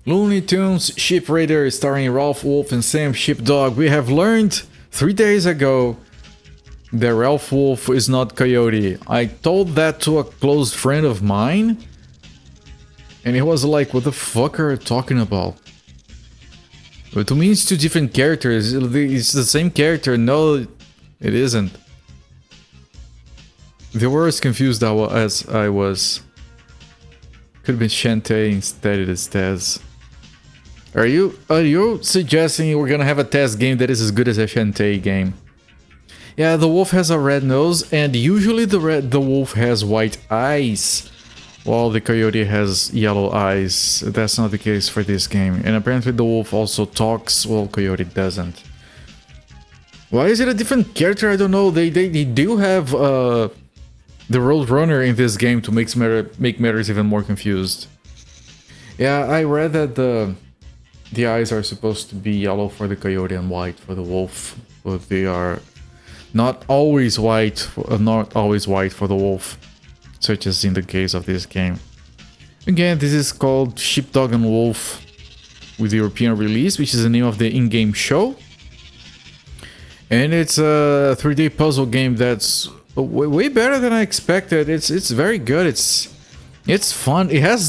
Looney Tunes Ship Raider starring Ralph Wolf and Sam Sheepdog. We have learned 3 days ago that Ralph Wolf is not Coyote. I told that to a close friend of mine and he was like, what the fuck are you talking about? But to me it's two different characters. It's the same character. No, it isn't. They were as confused as I was. Could have been Shantae instead it is Tez. Are you suggesting we're gonna have a Tez game that is as good as a Shantae game? Yeah, the wolf has a red nose, and usually the wolf has white eyes, while the coyote has yellow eyes. That's not the case for this game. And apparently the wolf also talks, while coyote doesn't. Why is it a different character? I don't know. They do have the Roadrunner in this game to make matters even more confused. Yeah, I read that the eyes are supposed to be yellow for the coyote and white for the wolf, but they are not always white for the wolf, such as in the case of this game. Again, this is called Sheepdog and Wolf with the European release, which is the name of the in-game show. And it's a 3D puzzle game that's way better than I expected. It's very good. It's fun. It has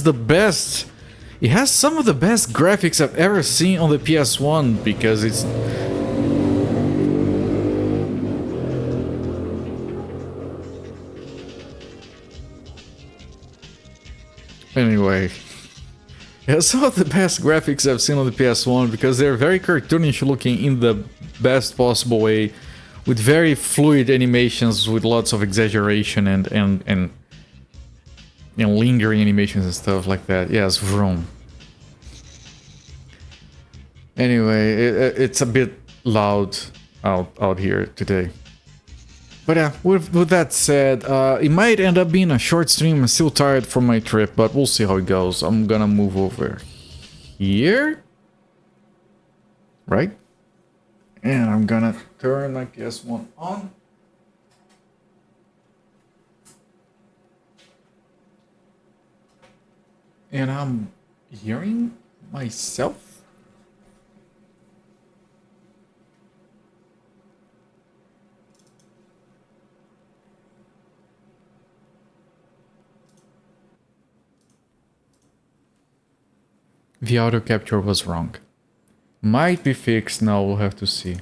some of the best graphics I've ever seen on the PS1 because it's... Anyway, it has some of the best graphics I've seen on the PS1 because they're very cartoonish looking in the best possible way, with very fluid animations with lots of exaggeration and lingering animations and stuff like that. Yes, vroom. Anyway, it's a bit loud out here today. But yeah, with that said, it might end up being a short stream. I'm still tired from my trip, but we'll see how it goes. I'm gonna move over here. Right? And I'm gonna turn my PS1 on. And I'm hearing myself. The audio capture was wrong. Might be fixed now, we'll have to see.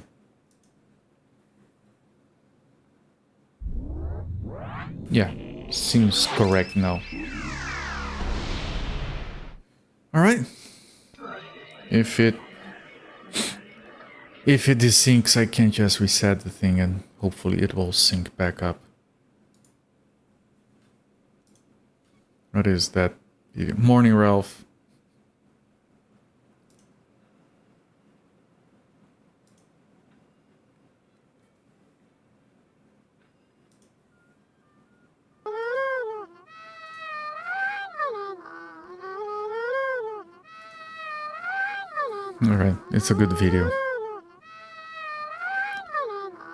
Yeah, seems correct now. Alright. If it desyncs, I can just reset the thing and hopefully it will sync back up. What is that? Morning, Ralph. Alright, it's a good video.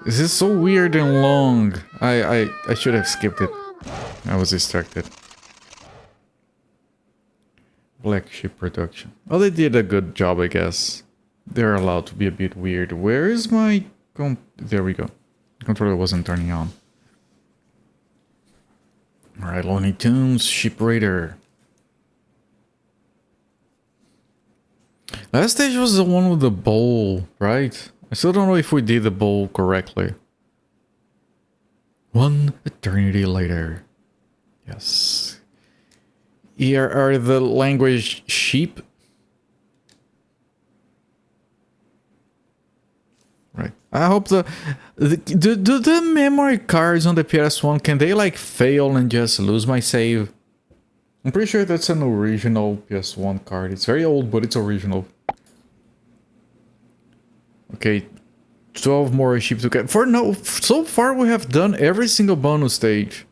This is so weird and long. I should have skipped it. I was distracted. Black Sheep Production. Oh, they did a good job, I guess. They're allowed to be a bit weird. Where is my... There we go. The controller wasn't turning on. Alright, Looney Tunes, Ship Raider. Last stage was the one with the bowl, right? I still don't know if we did the bowl correctly. One eternity later. Yes. Here are the language sheep. Right. I hope do the memory cards on the PS1, can they like fail and just lose my save? I'm pretty sure that's an original PS1 card. It's very old, but it's original. Okay, 12 more sheep to get. So far we have done every single bonus stage.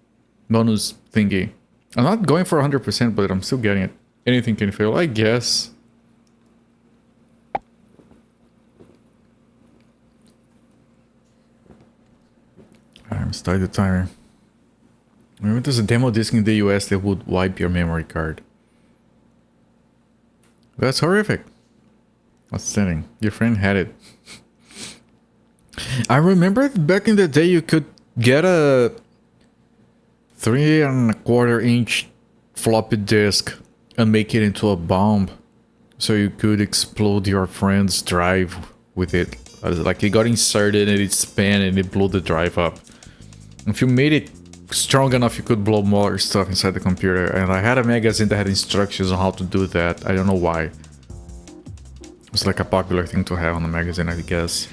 Bonus thingy. I'm not going for 100%, but I'm still getting it. Anything can fail, I guess. I'm starting the timer. Remember there's a demo disc in the US that would wipe your memory card. That's horrific. Outstanding. Your friend had it. I remember back in the day you could get a 3.25-inch floppy disk and make it into a bomb, so you could explode your friend's drive with it. Like it got inserted and it span and it blew the drive up. If you made it strong enough, you could blow more stuff inside the computer. And I had a magazine that had instructions on how to do that. I don't know why. It's like a popular thing to have on a magazine, I guess.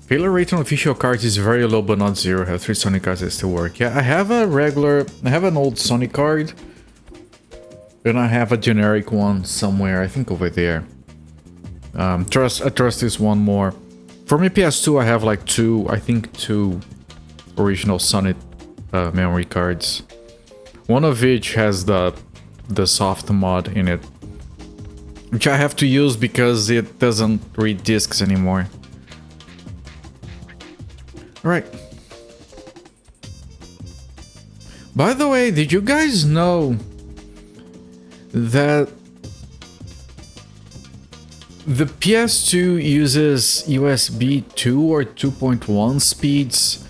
Failure rate on official cards is very low, but not zero. I have 3 Sony cards that still work. Yeah, I have an old Sony card. And I have a generic one somewhere, I think over there. I trust this one more. For my PS2, I have like two original Sony memory cards. One of which has the soft mod in it, which I have to use because it doesn't read discs anymore. Alright. By the way, did you guys know that the PS2 uses USB 2 or 2.1 speeds,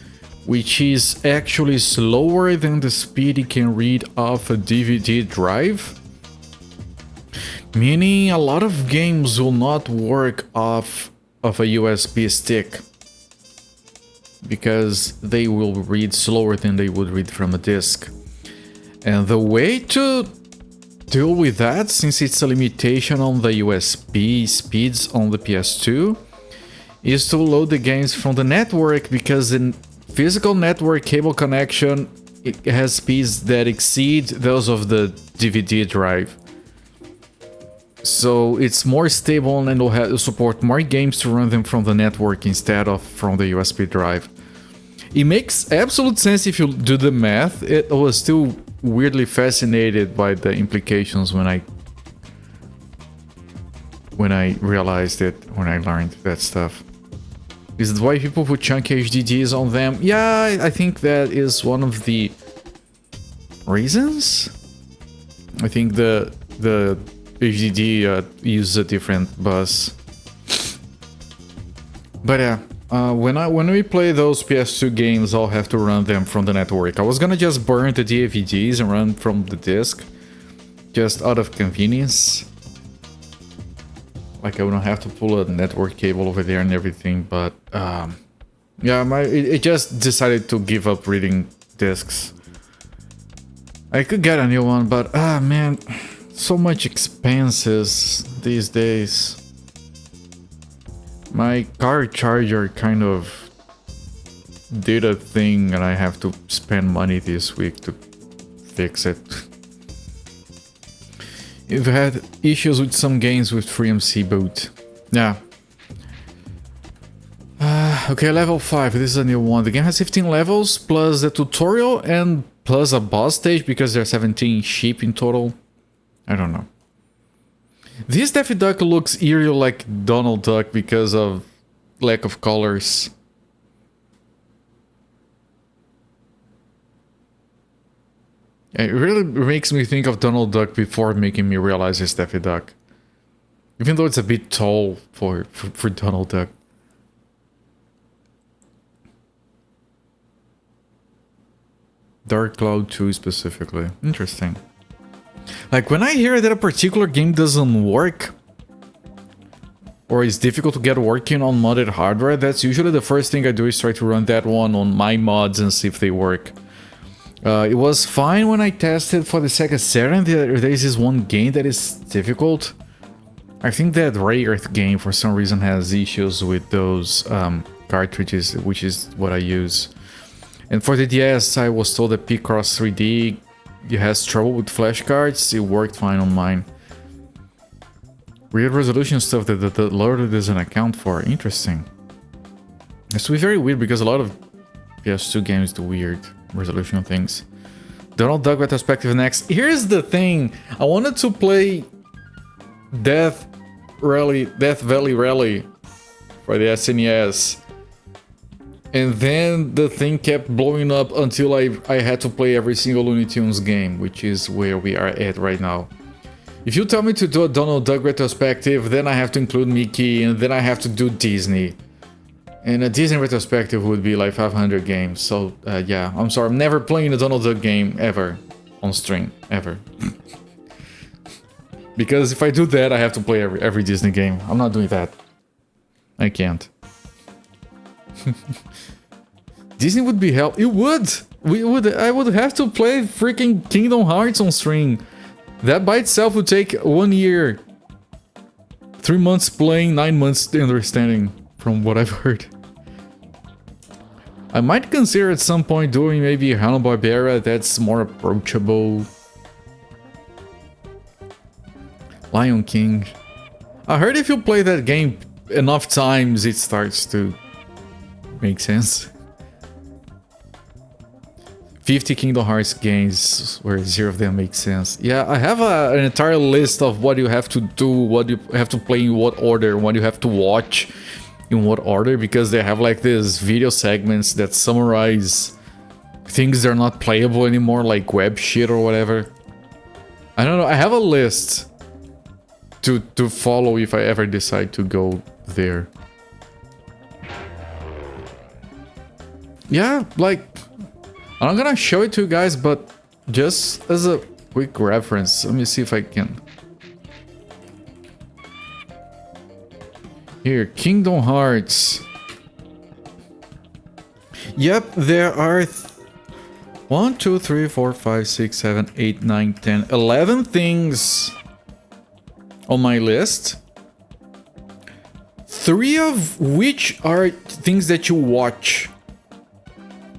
which is actually slower than the speed it can read off a DVD drive? Meaning a lot of games will not work off of a USB stick because they will read slower than they would read from a disc. And the way to deal with that, since it's a limitation on the USB speeds on the PS2, is to load the games from the network, because the physical network cable connection, it has speeds that exceed those of the DVD drive. So it's more stable and will support more games to run them from the network instead of from the USB drive. It makes absolute sense if you do the math. It was still weirdly fascinated by the implications when I realized it, when I learned that stuff. Is it why people put chunky HDDs on them? Yeah, I think that is one of the reasons. I think the HDD uses a different bus. But yeah, when we play those PS2 games, I'll have to run them from the network. I was gonna just burn the DVDs and run from the disc, just out of convenience. Like I wouldn't have to pull a network cable over there and everything, but yeah, it just decided to give up reading discs. I could get a new one, but man, so much expenses these days. My car charger kind of did a thing and I have to spend money this week to fix it. You've had issues with some games with FreeMC boot. Yeah. Okay, level 5. This is a new one. The game has 15 levels plus the tutorial and plus a boss stage because there are 17 sheep in total. I don't know. This Daffy Duck looks eerie like Donald Duck because of lack of colors. It really makes me think of Donald Duck before making me realize it's Daffy Duck. Even though it's a bit tall for Donald Duck. Dark Cloud 2 specifically. Interesting. Like, when I hear that a particular game doesn't work, or is difficult to get working on modded hardware, that's usually the first thing I do is try to run that one on my mods and see if they work. It was fine when I tested for the Sega Saturn. There is this one game that is difficult. I think that Ray Earth game for some reason has issues with those cartridges, which is what I use. And for the DS, I was told that Picross 3D has trouble with flashcards. It worked fine on mine. Weird resolution stuff that the loader doesn't account for. Interesting. It's very weird because a lot of PS2 games do weird resolution things. Donald Duck retrospective next. Here's the thing. I wanted to play Death Valley Rally for the SNES. And then the thing kept blowing up until I had to play every single Looney Tunes game, which is where we are at right now. If you tell me to do a Donald Duck retrospective, then I have to include Mickey, and then I have to do Disney. And a Disney retrospective would be like 500 games. So, yeah, I'm sorry. I'm never playing a Donald Duck game ever on stream. Ever. Because if I do that, I have to play every Disney game. I'm not doing that. I can't. Disney would be hell. It would! I would have to play freaking Kingdom Hearts on stream. That by itself would take 1 year. 3 months playing, 9 months understanding, from what I've heard. I might consider at some point doing maybe Hanna-Barbera that's more approachable. Lion King. I heard if you play that game enough times, it starts to make sense. 50 Kingdom Hearts games where 0 of them make sense. Yeah, I have an entire list of what you have to do, what you have to play in what order, what you have to watch in what order, because they have like these video segments that summarize things that are not playable anymore, like web shit or whatever. I don't know, I have a list to follow if I ever decide to go there. Yeah, like, I'm not gonna show it to you guys, but just as a quick reference, let me see if I can. Here, Kingdom Hearts. Yep, there are 1, 2, 3, 4, 5, 6, 7, 8, 9, 10, 11 things on my list. 3 of which are things that you watch.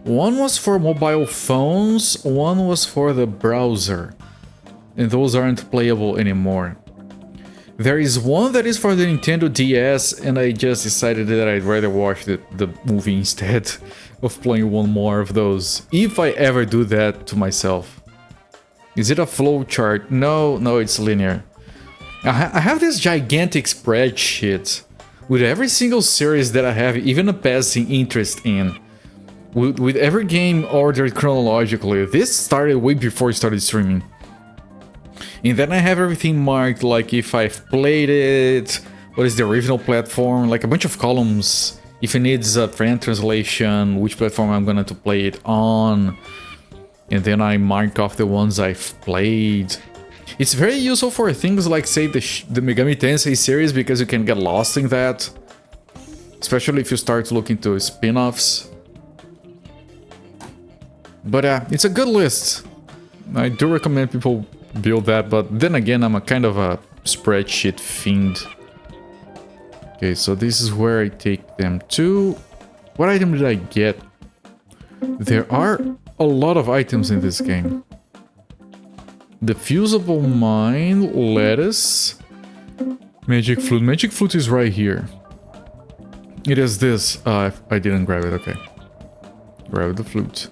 1 was for mobile phones, 1 was for the browser. And those aren't playable anymore. There is 1 that is for the Nintendo DS, and I just decided that I'd rather watch the movie instead of playing 1 more of those. If I ever do that to myself. Is it a flow chart? No, it's linear. I have this gigantic spreadsheet with every single series that I have even a passing interest in. With every game ordered chronologically. This started way before I started streaming. And then I have everything marked, like if I've played it, what is the original platform, like a bunch of columns. If it needs a fan translation, which platform I'm gonna to play it on. And then I mark off the ones I've played. It's very useful for things like, say, the Megami Tensei series, because you can get lost in that. Especially if you start looking to spin-offs. But it's a good list. I do recommend people build that, but then again, I'm a kind of a spreadsheet fiend. Okay, so this is where I take them to. What item did I get? There are a lot of items in this game. The fusible mine, lettuce, magic flute. Magic flute is right here. It is this. I didn't grab it, okay. Grab the flute.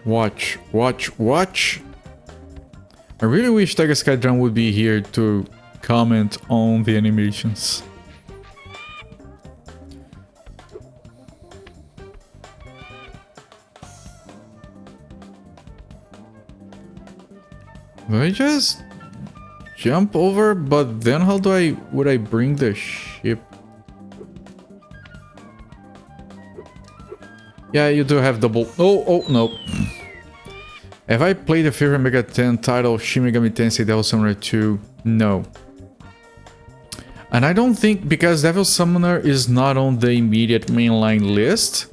Watch. I really wish Tiger Sky Drum would be here to comment on the animations. Do I just jump over? But then how would I bring the ship? Yeah, you do have double. Oh, no. Have I played the favorite Mega 10 title, Shin Megami Tensei Devil Summoner 2? No. And I don't think, because Devil Summoner is not on the immediate mainline list,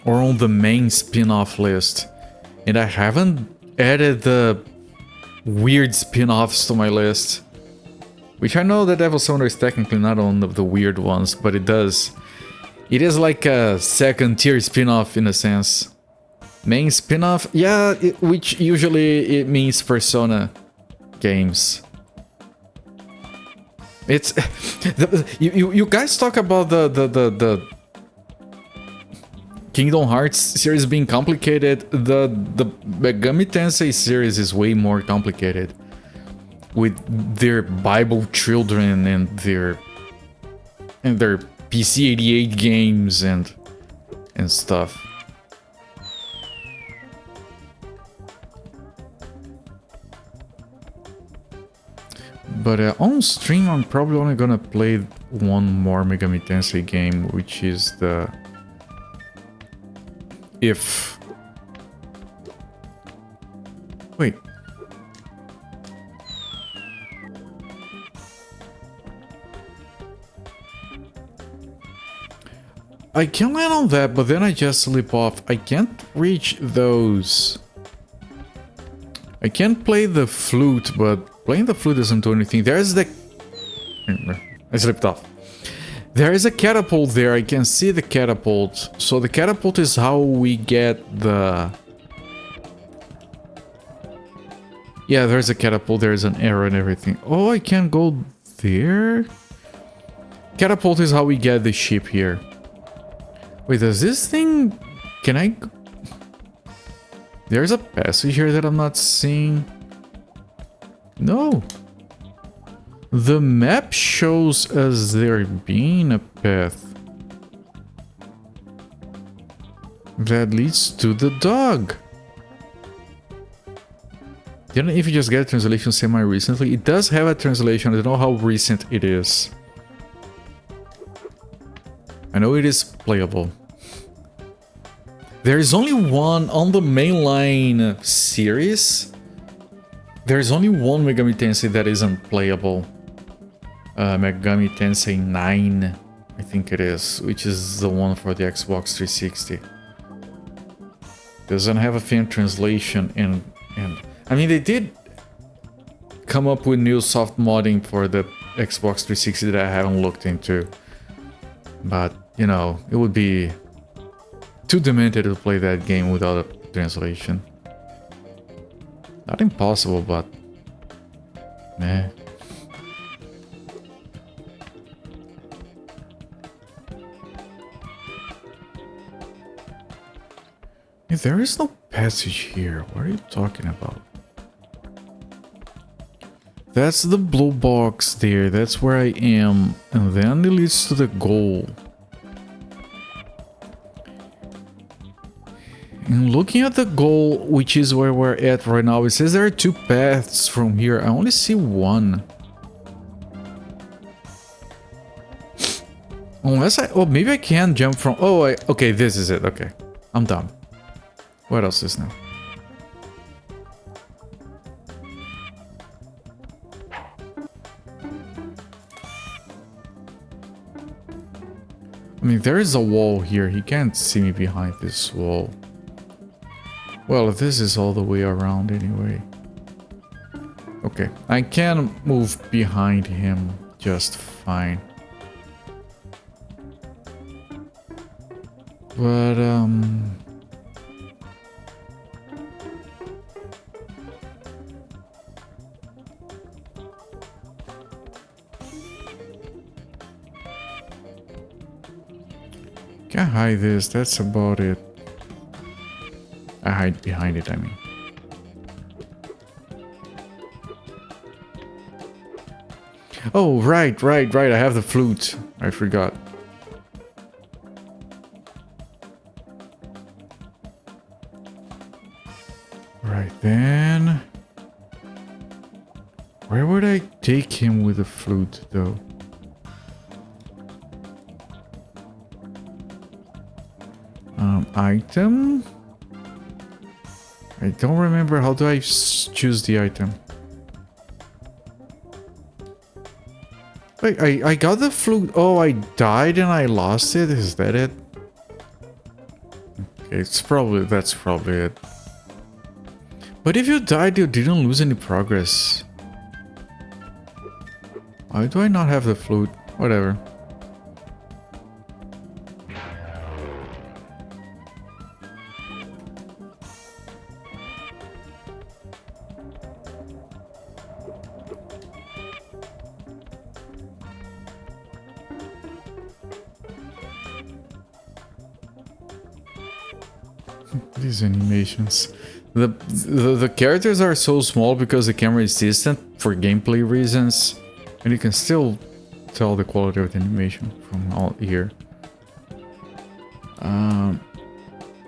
or on the main spin-off list. And I haven't added the weird spin-offs to my list. Which I know that Devil Summoner is technically not on the weird ones, but it does. It is like a second tier spin-off in a sense. Main spin-off? Yeah, which usually it means Persona games. It's... you guys talk about the Kingdom Hearts series being complicated. The Megami Tensei series is way more complicated. With their Bible children and their PC-88 games and stuff. But on stream, I'm probably only gonna play one more Megami Tensei game, which is the... If... Wait. I can land on that, but then I just slip off. I can't reach those. I can play the flute, but playing the flute doesn't do anything. There's the... I slipped off. There is a catapult there. I can see the catapult. So the catapult is how we get the... Yeah, there's a catapult. There's an arrow and everything. Oh, I can go there? Catapult is how we get the ship here. Wait, does this thing... Can I... There's a passage here that I'm not seeing. No. The map shows us there being a path that leads to the dog. Didn't if you just get a translation semi-recently? It does have a translation. I don't know how recent it is. I know it is playable. There is only one on the mainline series. There is only one Megami Tensei that isn't playable. Megami Tensei 9, I think it is, which is the one for the Xbox 360. Doesn't have a fan translation, and I mean, they did come up with new soft modding for the Xbox 360 that I haven't looked into. But, you know, it would be too demented to play that game without a translation. Not impossible, but... meh. Hey, there is no passage here. What are you talking about? That's the blue box there. That's where I am. And then it leads to the goal. And looking at the goal, which is where we're at right now, it says there are two paths from here. I only see one. Unless I... Oh, maybe I can jump from... Oh, okay, this is it. Okay, I'm done. What else is now? I mean, there is a wall here. He can't see me behind this wall. Well, this is all the way around anyway. Okay, I can move behind him just fine. But, can't hide this, that's about it. I hide behind it, I mean. Oh, right, I have the flute. I forgot. Right then. Where would I take him with the flute, though? Item? I don't remember. How do I choose the item? Wait, I got the flute. Oh, I died and I lost it? Is that it? Okay, that's probably it. But if you died, you didn't lose any progress. Why do I not have the flute? Whatever. These animations. The characters are so small because the camera is distant for gameplay reasons, and you can still tell the quality of the animation from all here.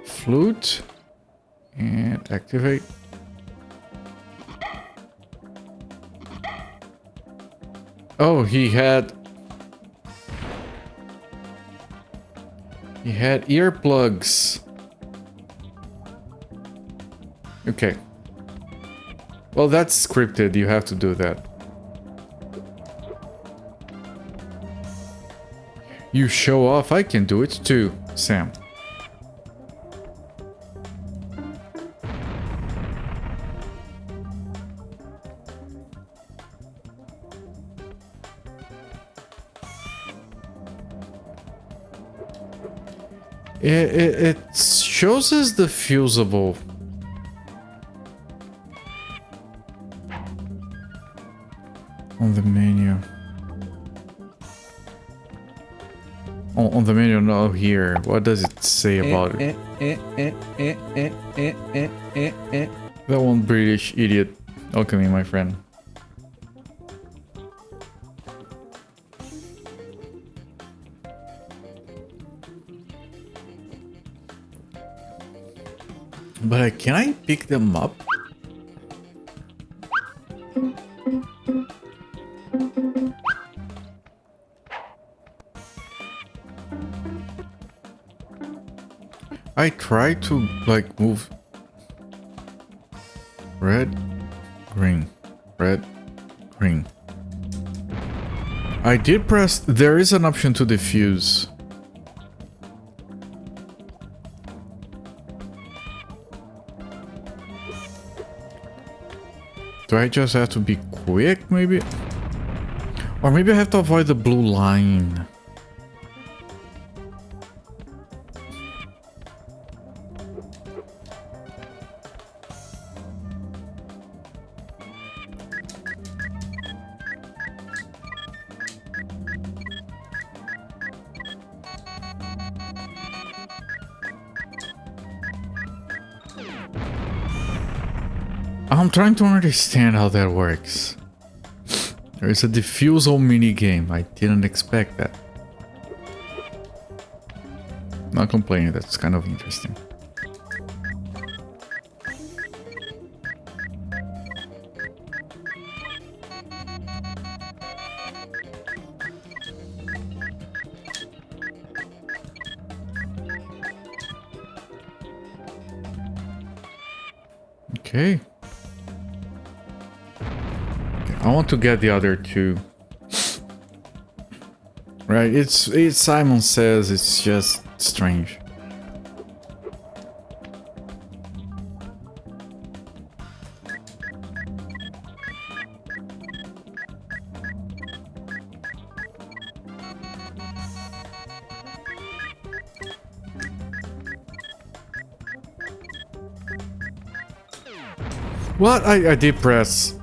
Flute and activate. Oh, he had earplugs. Okay. Well, that's scripted. You have to do that. You show off. I can do it too, Sam. It shows us the fusible. On the menu. On the menu, no, here. What does it say about it? That one British idiot. Welcome, my friend. But can I pick them up? I try to like move red, green, red, green. I did press. There is an option to diffuse. Do I just have to be quick, maybe? Or maybe I have to avoid the blue line. I'm trying to understand how that works. There is a diffusal mini game. I didn't expect that. Not complaining, that's kind of interesting. Okay. I want to get the other two. Right, it's Simon Says, it's just strange. What? I did press.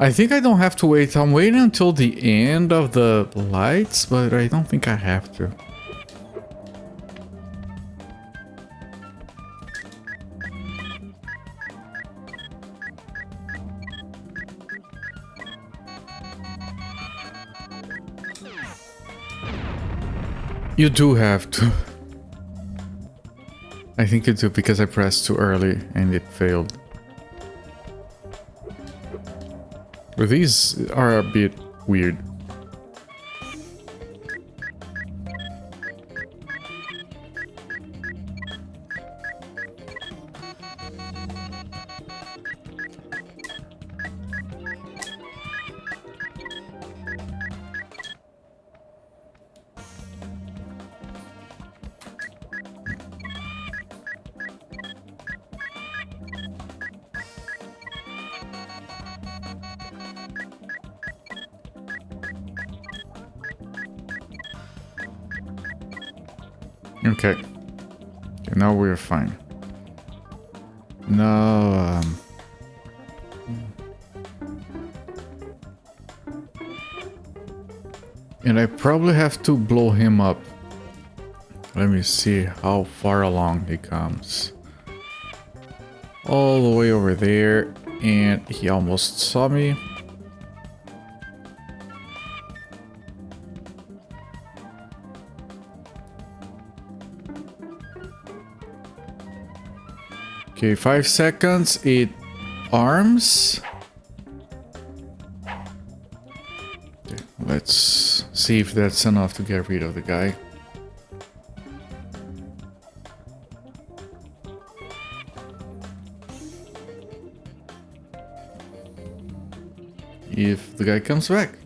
I think I don't have to wait. I'm waiting until the end of the lights, but I don't think I have to. You do have to. I think you do because I pressed too early and it failed. But these are a bit weird. Okay. Now we're fine. Now, and I probably have to blow him up. Let me see how far along he comes. All the way over there, and he almost saw me. Okay, 5 seconds, it arms. Let's see if that's enough to get rid of the guy. If the guy comes back.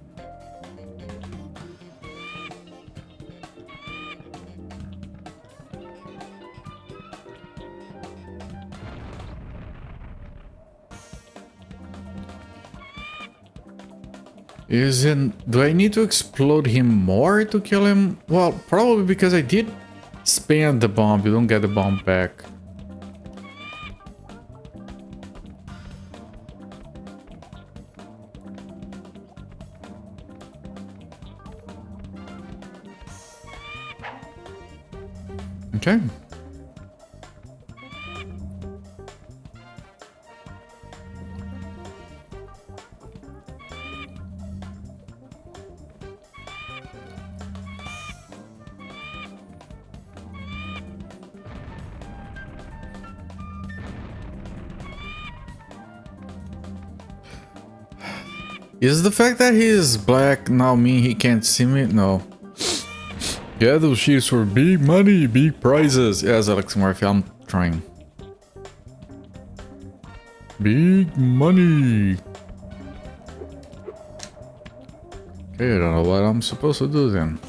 Do I need to explode him more to kill him? Well, probably because I did spam the bomb. You don't get the bomb back. Okay. Is the fact that he is black now mean he can't see me? No. Yeah, those sheets for big money, big prizes. Yes, Alex Murphy, I'm trying. Big money. Okay, I don't know what I'm supposed to do then.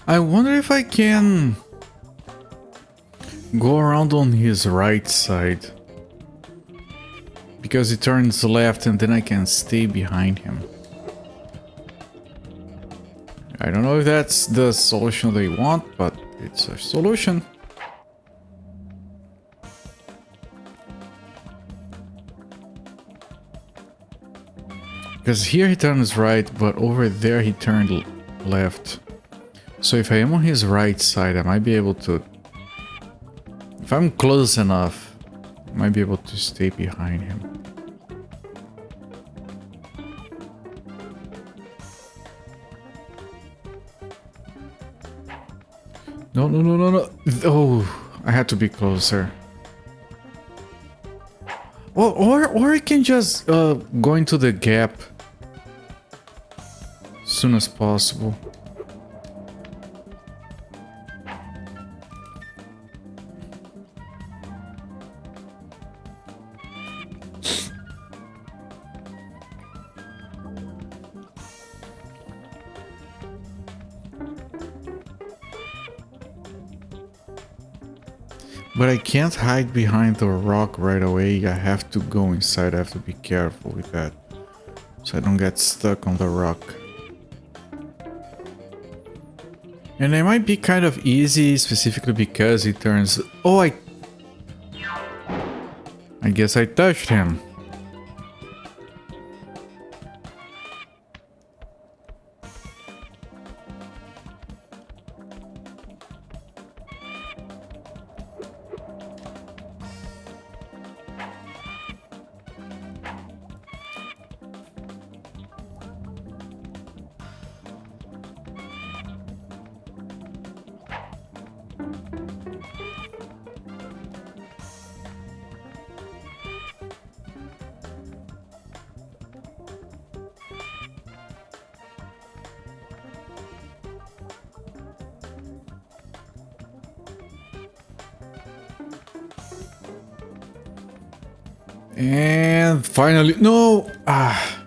I wonder if I can go around on his right side. Because he turns left and then I can stay behind him. I don't know if that's the solution they want, but it's a solution. Because here he turns right, but over there he turned left. So if I am on his right side, I might be able to... If I'm close enough, I might be able to stay behind him. No, no, no, no, no. Oh, I had to be closer. Well, or I can just go into the gap as soon as possible. But I can't hide behind the rock right away. I have to go inside. I have to be careful with that, so I don't get stuck on the rock. And it might be kind of easy, specifically because he turns... Oh, I guess I touched him. And finally, no! Ah.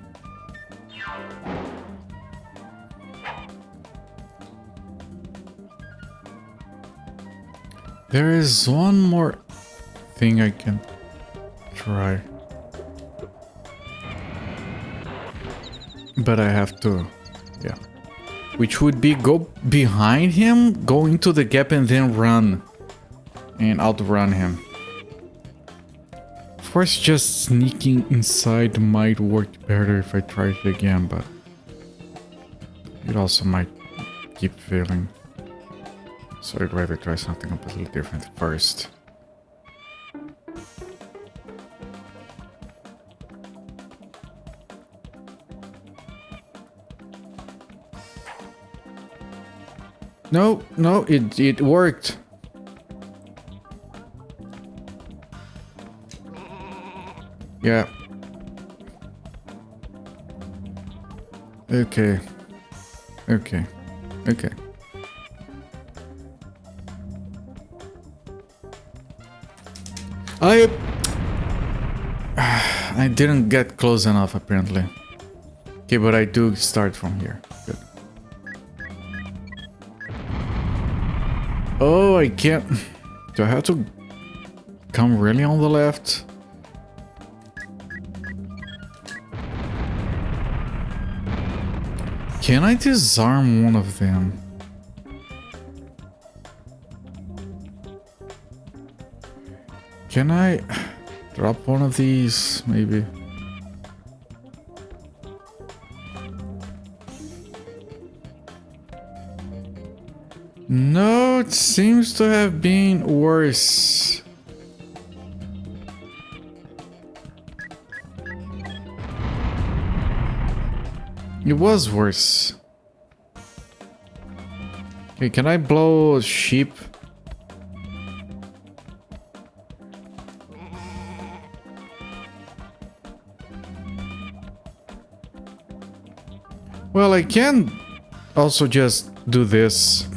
There is one more thing I can try. But I have to, yeah. Which would be go behind him, go into the gap and then run. And outrun him. Of course, just sneaking inside might work better if I try it again, but it also might keep failing. So I'd rather try something completely different first. No, it worked. Yeah. Okay. I didn't get close enough apparently. Okay, but I do start from here. Good. Oh, I can't. Do I have to come really on the left? Can I disarm one of them? Can I drop one of these, maybe? No, it seems to have been worse. It was worse. Okay, can I blow a sheep? Well, I can also just do this.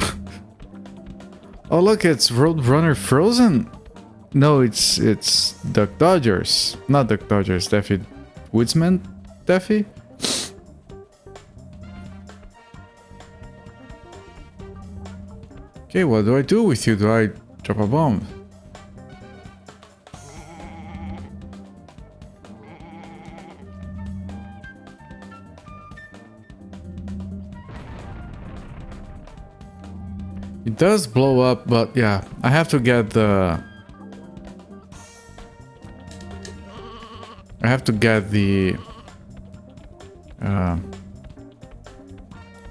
Oh look, it's Roadrunner Frozen. No, it's Duck Dodgers. Not Duck Dodgers, Daffy Woodsman Daffy? Okay, what do I do with you? Do I drop a bomb? It does blow up, but yeah, I have to get the... I have to get the...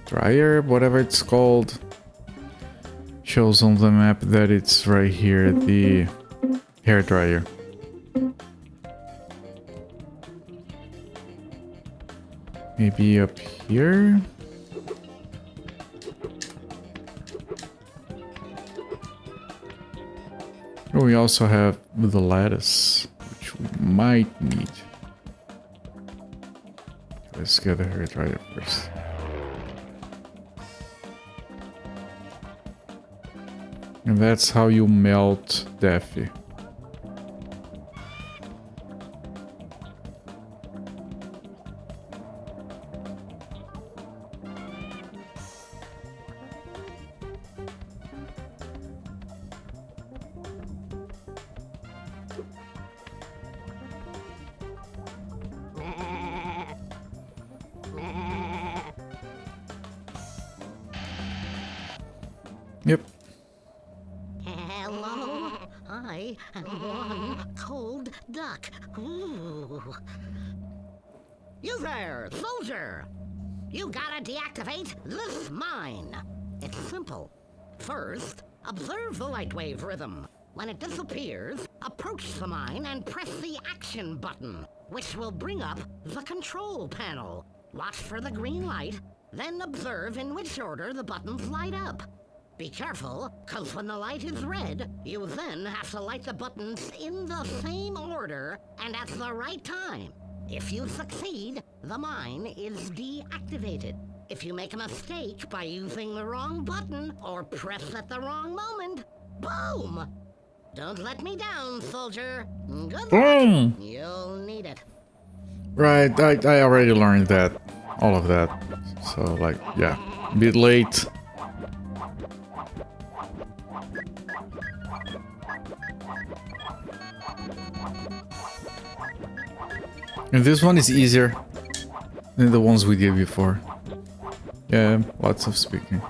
dryer, whatever it's called. Shows on the map that it's right here, the hair dryer. Maybe up here? Oh, we also have the lattice, which we might need. Let's get the hair dryer first. And that's how you melt Daffy. Yep. Hello, I am one cold duck. Ooh. You there, soldier! You gotta deactivate this mine. It's simple. First, observe the light wave rhythm. When it disappears, approach the mine and press the action button, which will bring up the control panel. Watch for the green light, then observe in which order the buttons light up. Be careful, cause when the light is red, you then have to light the buttons in the same order and at the right time. If you succeed, the mine is deactivated. If you make a mistake by using the wrong button or press at the wrong moment, boom! Don't let me down, soldier. Good luck. Boom! You'll need it. Right, I already learned that. All of that. So, like, yeah. A bit late. And this one is easier than the ones we did before. Yeah, lots of speaking.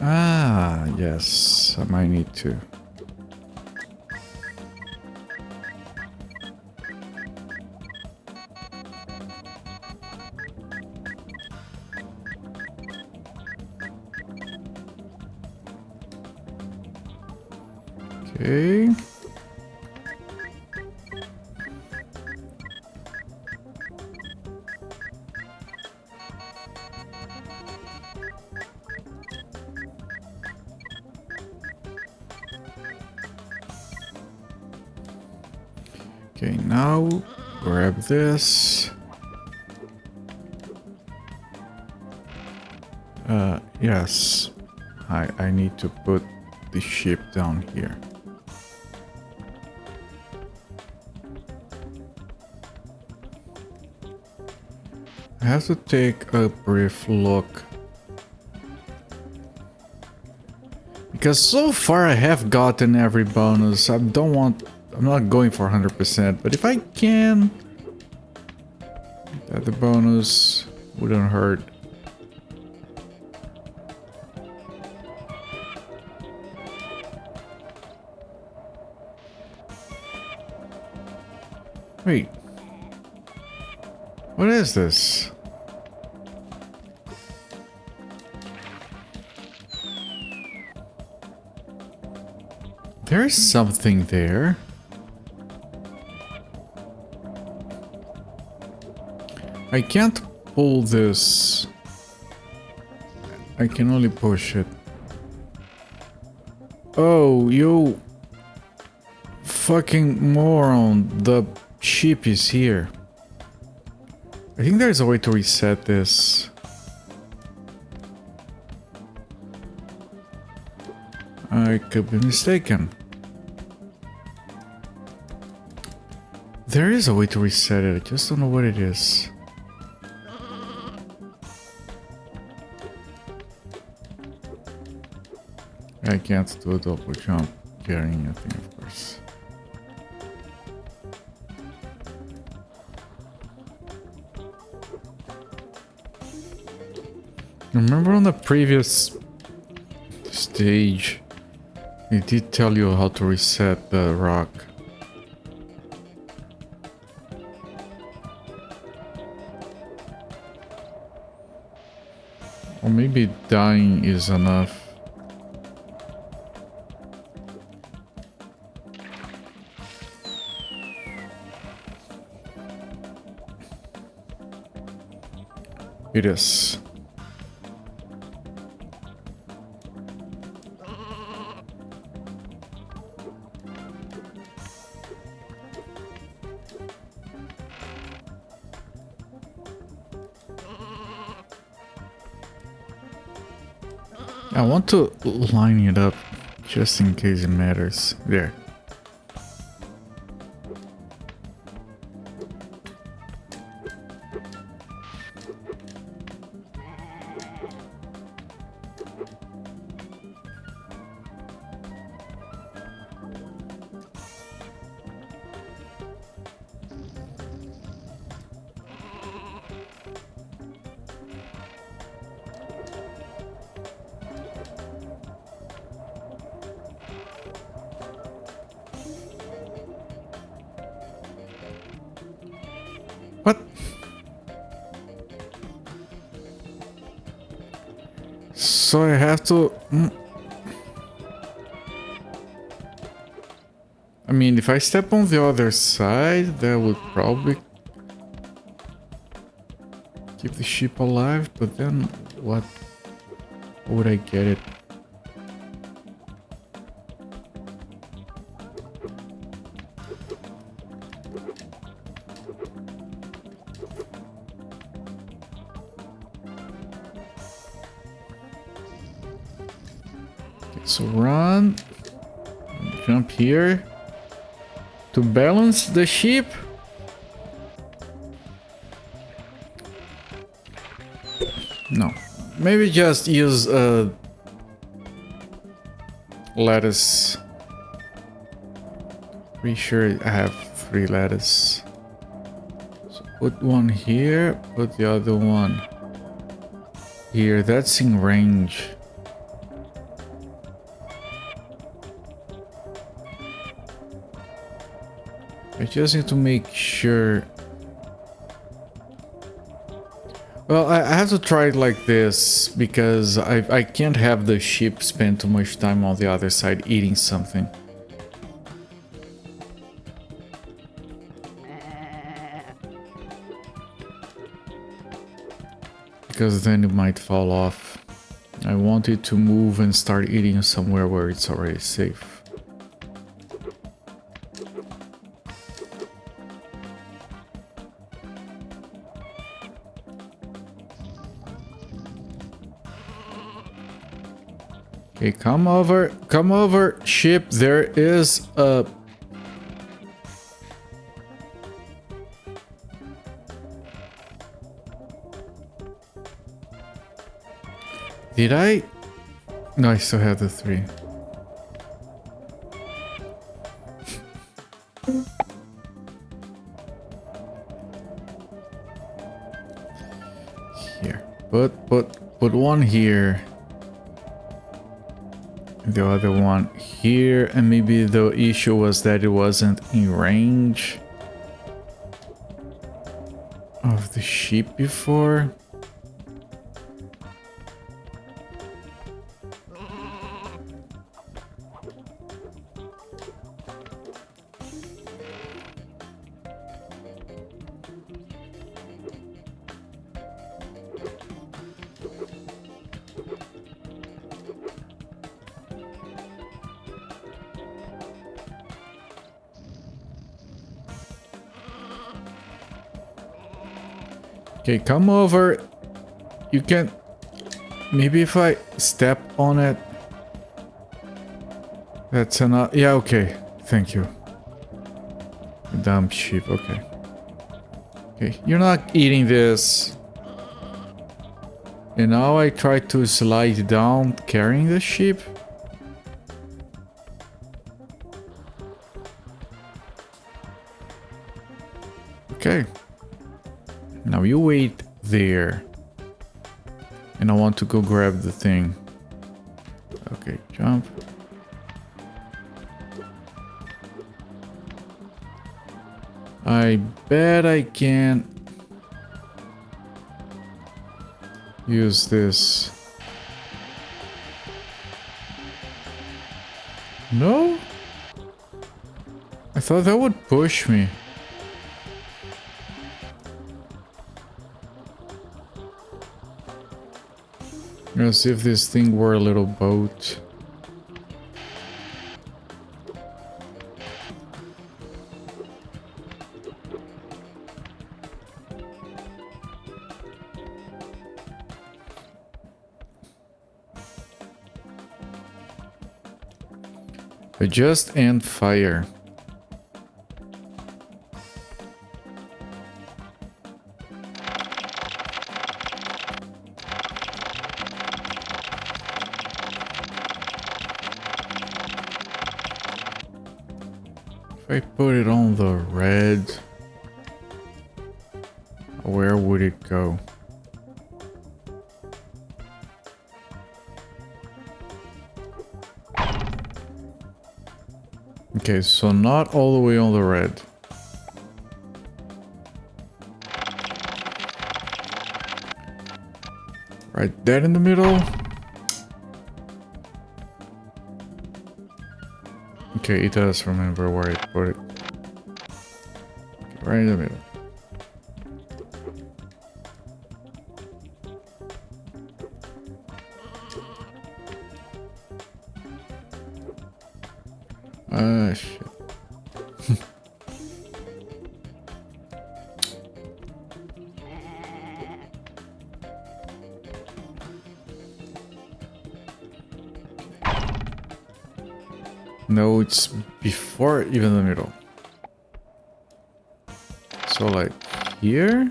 Ah, yes, I might need to. Okay. Okay, now grab this. Yes. I need to put the ship down here. I have to take a brief look. Because so far I have gotten every bonus. I'm not going for 100%, but if I can, that the bonus wouldn't hurt. Wait. What is this? There's something there. I can't pull this. I can only push it. Oh, you fucking moron. The ship is here. I think there's a way to reset this. I could be mistaken. There is a way to reset it, I just don't know what it is. I can't do a double jump carrying anything, of course. Remember on the previous stage, it did tell you how to reset the rock. Or maybe dying is enough. It is. I want to line it up just in case it matters. There. What? So I have to... I mean, if I step on the other side, that would probably Keep the ship alive, but then what would I get it? Okay, so run, jump here to balance the ship. No, maybe just use lettuce. Pretty sure I have 3 lettuce. So put one here, put the other one here. That's in range. I just need to make sure. Well, I have to try it like this because I can't have the ship spend too much time on the other side eating something. Because then it might fall off. I want it to move and start eating somewhere where it's already safe. Okay, come over, ship. There is a... Did I? No, I still have the 3. Here, put one here. The other one here, and maybe the issue was that it wasn't in range of the sheep before. Okay, come over. You can... Maybe if I step on it... That's enough. Yeah, okay. Thank you. Dumb sheep, okay. Okay, you're not eating this. And now I try to slide down carrying the sheep. Okay. Now you wait there. And I want to go grab the thing. Okay, jump. I bet I can use this. No? I thought that would push me. As if this thing were a little boat. Adjust and fire. If I put it on the red, where would it go? Okay, so not all the way on the red. Right there in the middle. Okay, it does remember where I put it. Okay, right in the middle. No, it's before even the middle. So like here.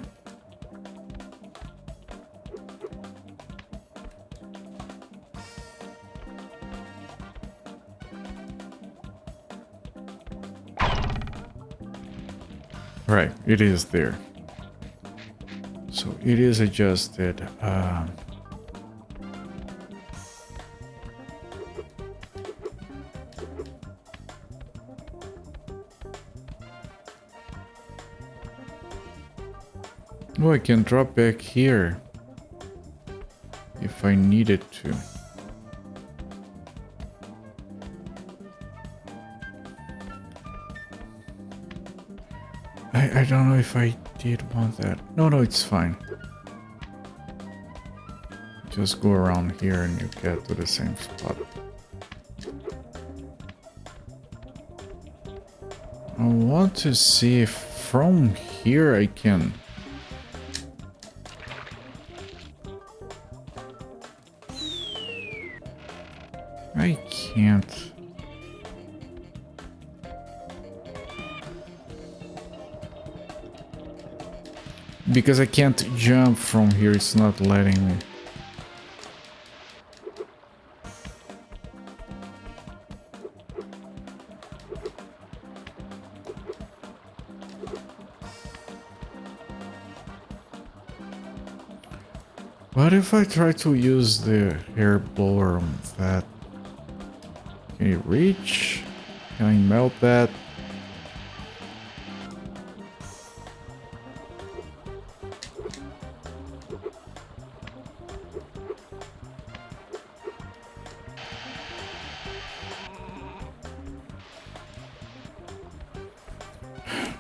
Right, it is there. So it is adjusted. Oh, I can drop back here if I needed to. I don't know if I did want that. No, it's fine. Just go around here and you get to the same spot. I want to see if from here I can... I can't. Because I can't jump from here, it's not letting me. What if I try to use the air blower on that? Can you reach? Can I melt that?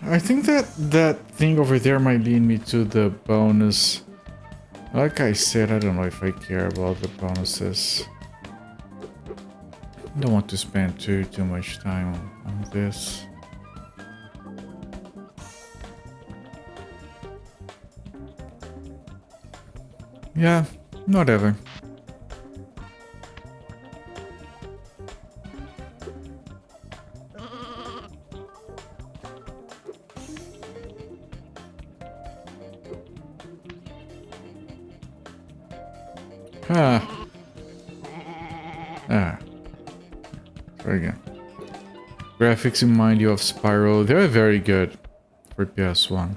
I think that thing over there might lead me to the bonus. Like I said, I don't know if I care about the bonuses. I don't want to spend too much time on this. Yeah, whatever. Try again. Graphics remind you of Spyro. They're very good for PS1.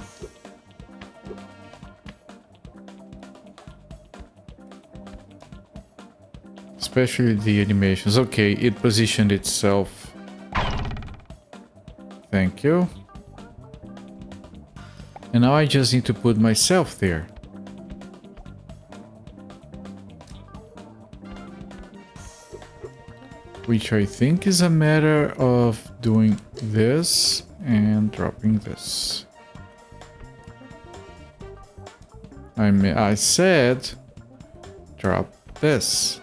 Especially the animations. Okay, it positioned itself. Thank you. And now I just need to put myself there. Which I think is a matter of doing this and dropping this. I said drop this.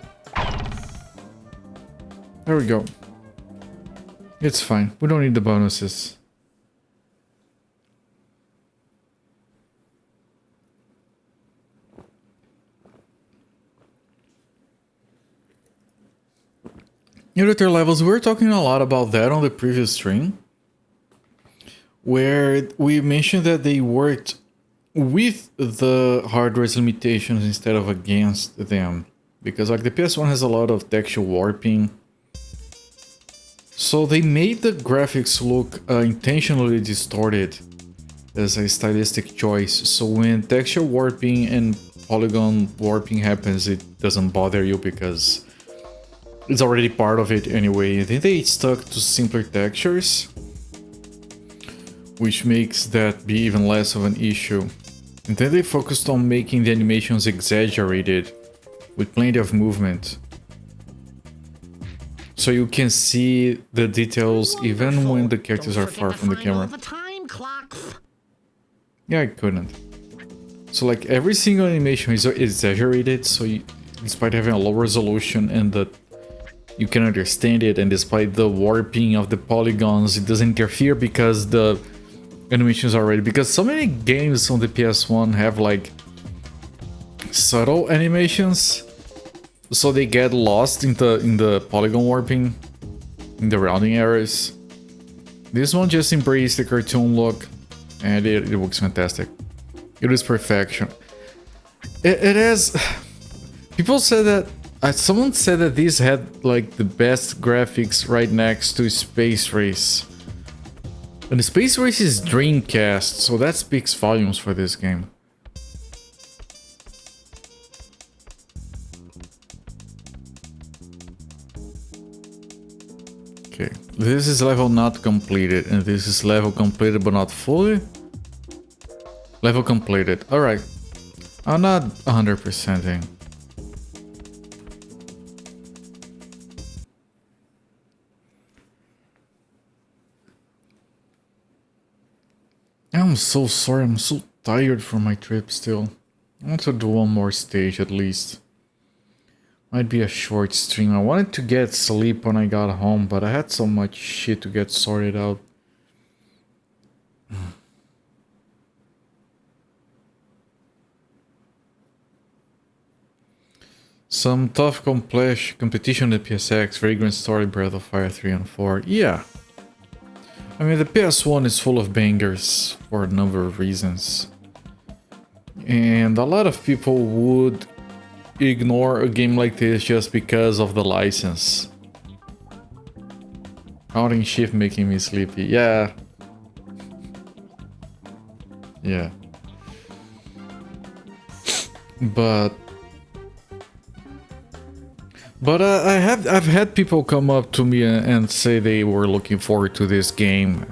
There we go. It's fine. We don't need the bonuses. Editor levels, we were talking a lot about that on the previous stream, where we mentioned that they worked with the hardware's limitations instead of against them, because like the PS1 has a lot of texture warping, so they made the graphics look intentionally distorted as a stylistic choice, so when texture warping and polygon warping happens, it doesn't bother you because it's already part of it anyway. Then they stuck to simpler textures, which makes that be even less of an issue. And then they focused on making the animations exaggerated, with plenty of movement. So you can see the details even when the characters are far from the camera. Yeah, I couldn't. So like every single animation is exaggerated, so despite having a low resolution and you can understand it, and despite the warping of the polygons, it doesn't interfere because the animations are already... Because so many games on the PS1 have like subtle animations, so they get lost in the polygon warping. in the rounding errors. This one just embraced the cartoon look, and it looks fantastic. It is perfection. It has... People said that... someone said that this had like the best graphics right next to Space Race. And Space Race is Dreamcast, so that speaks volumes for this game. Okay, this is level not completed, and this is level completed but not fully. Level completed, alright. I'm not 100%ing. I'm so sorry, I'm so tired from my trip still. I want to do one more stage at least. Might be a short stream. I wanted to get sleep when I got home, but I had so much shit to get sorted out. Some tough competition at PSX, Vagrant Story, Breath of Fire 3 and 4. Yeah. I mean, the PS1 is full of bangers for a number of reasons. And a lot of people would ignore a game like this just because of the license. Counting shift making me sleepy. Yeah. Yeah. But I've had people come up to me and say they were looking forward to this game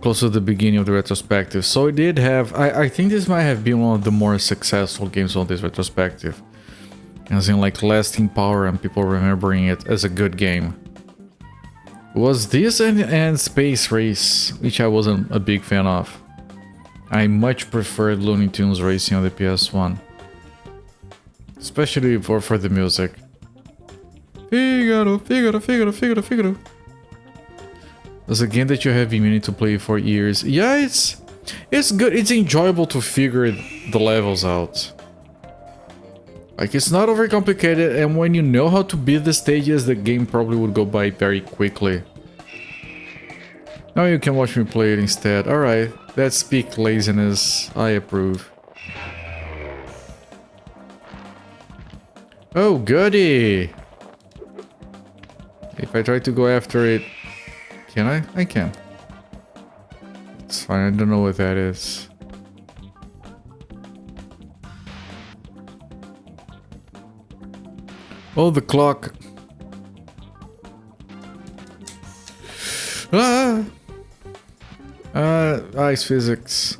close to the beginning of the retrospective. So it did have... I think this might have been one of the more successful games on this retrospective. As in like lasting power and people remembering it as a good game. Was this and Space Race, which I wasn't a big fan of. I much preferred Looney Tunes Racing on the PS1. Especially for the music. Figaro, Figaro, Figaro, Figaro, Figaro. It's a game that you have been meaning to play for years. Yeah, it's good. It's enjoyable to figure the levels out. Like, it's not overcomplicated, and when you know how to beat the stages, the game probably would go by very quickly. Now you can watch me play it instead. Alright, that's peak laziness. I approve. Oh, goody! If I try to go after it... Can I? I can. It's fine, I don't know what that is. Oh, the clock. Ah! Ice physics.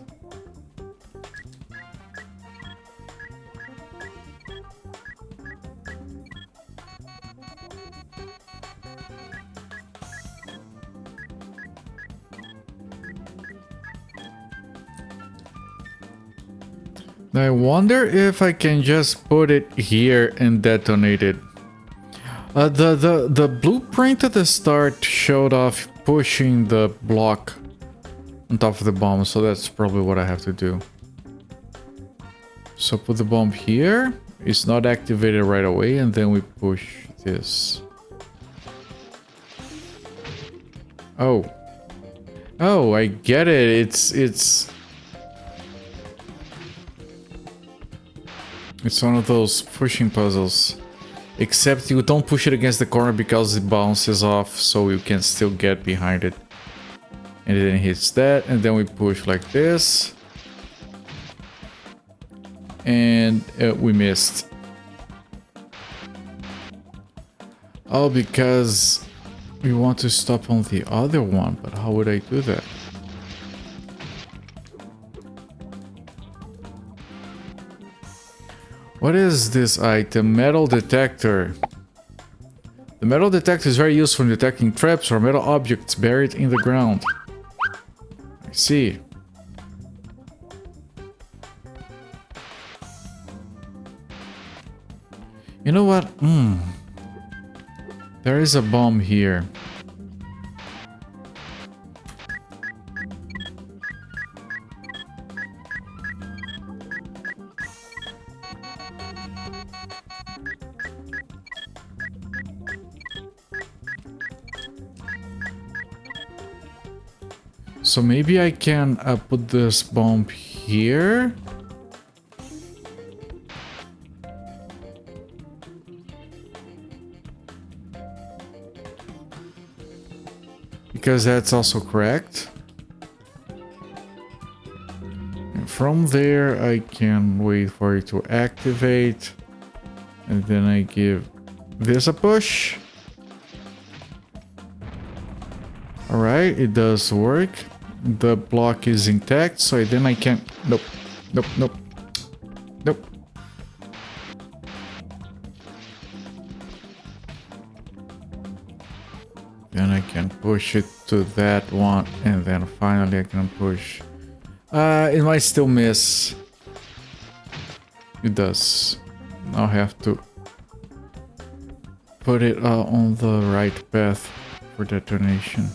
I wonder if I can just put it here and detonate it. The blueprint at the start showed off pushing the block on top of the bomb, so that's probably what I have to do. So put the bomb here. It's not activated right away, and then we push this. Oh. Oh, I get it. It's one of those pushing puzzles. Except you don't push it against the corner because it bounces off, so you can still get behind it. And then it hits that, and then we push like this. And we missed. Oh, because we want to stop on the other one, but how would I do that? What is this item? Metal detector. The metal detector is very useful in detecting traps or metal objects buried in the ground. I see. You know what? There is a bomb here. So maybe I can put this bomb here. Because that's also correct. And from there, I can wait for it to activate. And then I give this a push. Alright, it does work. The block is intact, so then I can... Nope. Nope, nope. Nope. Then I can push it to that one, and then finally I can push. It might still miss. It does. I'll have to put it on the right path for detonation.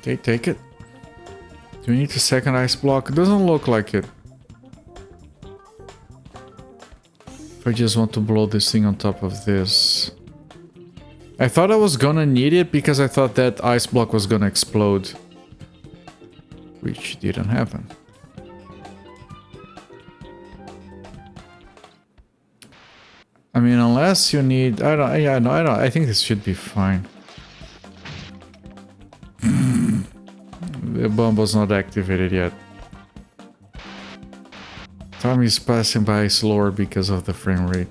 Okay, take it. Do we need a second ice block? It doesn't look like it. If I just want to blow this thing on top of this. I thought I was gonna need it because I thought that ice block was gonna explode. Which didn't happen. I mean, unless you need... I think this should be fine. The bomb was not activated yet. Time is passing by slower because of the frame rate.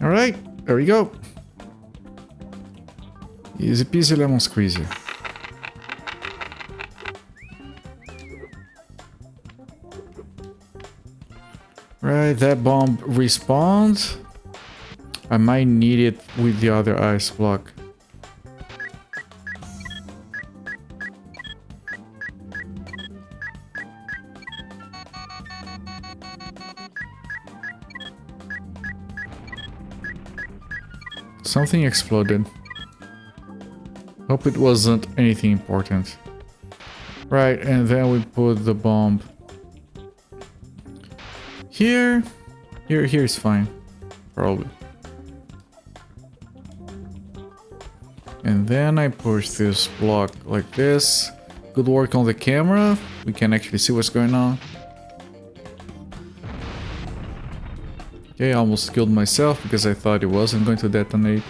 Alright, there we go. Easy peasy lemon squeezy. Right, that bomb respawns. I might need it with the other ice block. Something exploded. Hope it wasn't anything important. Right, and then we put the bomb here. Here is fine. Probably. And then I push this block like this. Good work on the camera. We can actually see what's going on. Okay, I almost killed myself because I thought it wasn't going to detonate.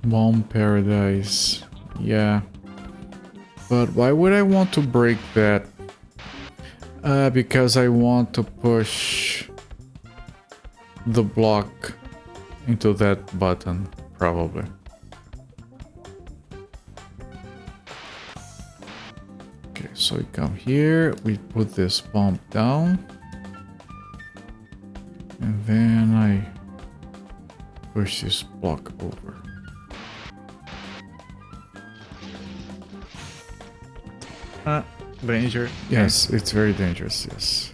Bomb paradise. Yeah. But why would I want to break that? Because I want to push the block into that button, probably. Okay, so we come here, we put this bomb down. And then I push this block over. Danger. Yes, it's very dangerous, yes.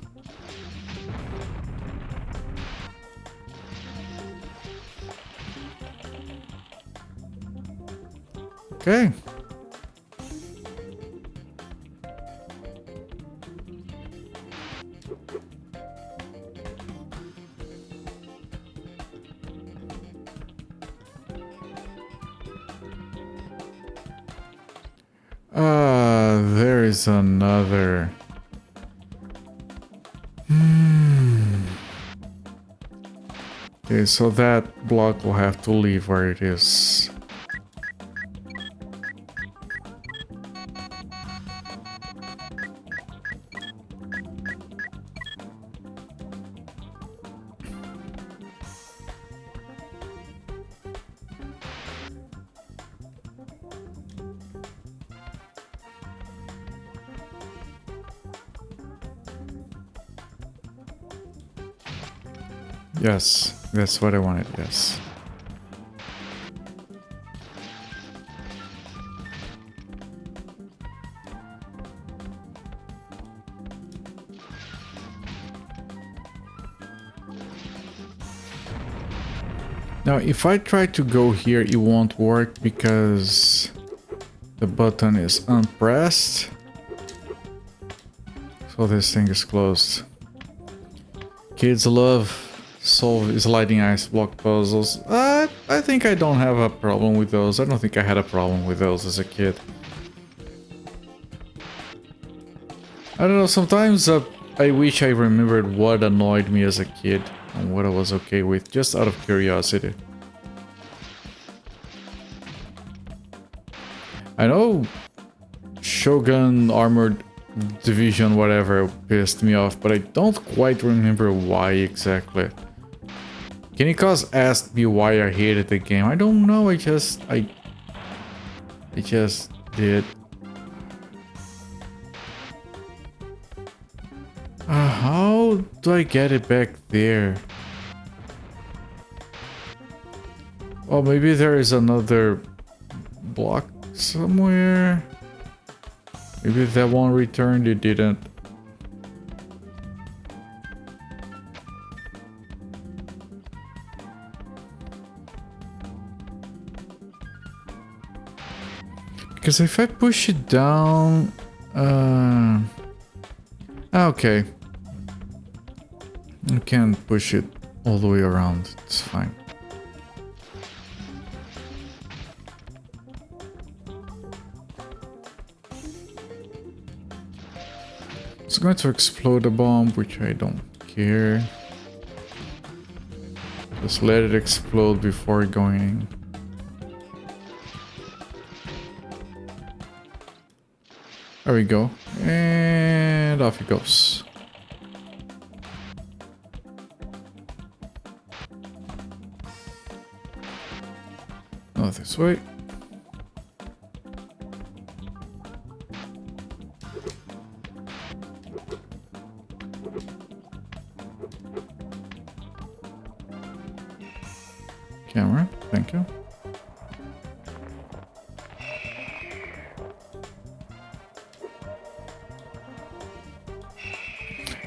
Okay. There is another. Okay, so that block will have to leave where it is. Yes, that's what I wanted, yes. Now, if I try to go here, it won't work because the button is unpressed. So this thing is closed. Kids love sliding ice block puzzles. I think I don't have a problem with those. I don't think I had a problem with those as a kid. I don't know, sometimes I wish I remembered what annoyed me as a kid and what I was okay with, just out of curiosity. I know Shogun Armored Division whatever pissed me off, but I don't quite remember why exactly. Kinikos asked me why I hated the game. I don't know, I just did. How do I get it back there? Oh, maybe there is another block somewhere. Maybe that one returned, it didn't. Because if I push it down... okay. I can push it all the way around, it's fine. It's going to explode a bomb, which I don't care. Just let it explode before going in. There we go. And off it goes. Not this way. Camera, thank you.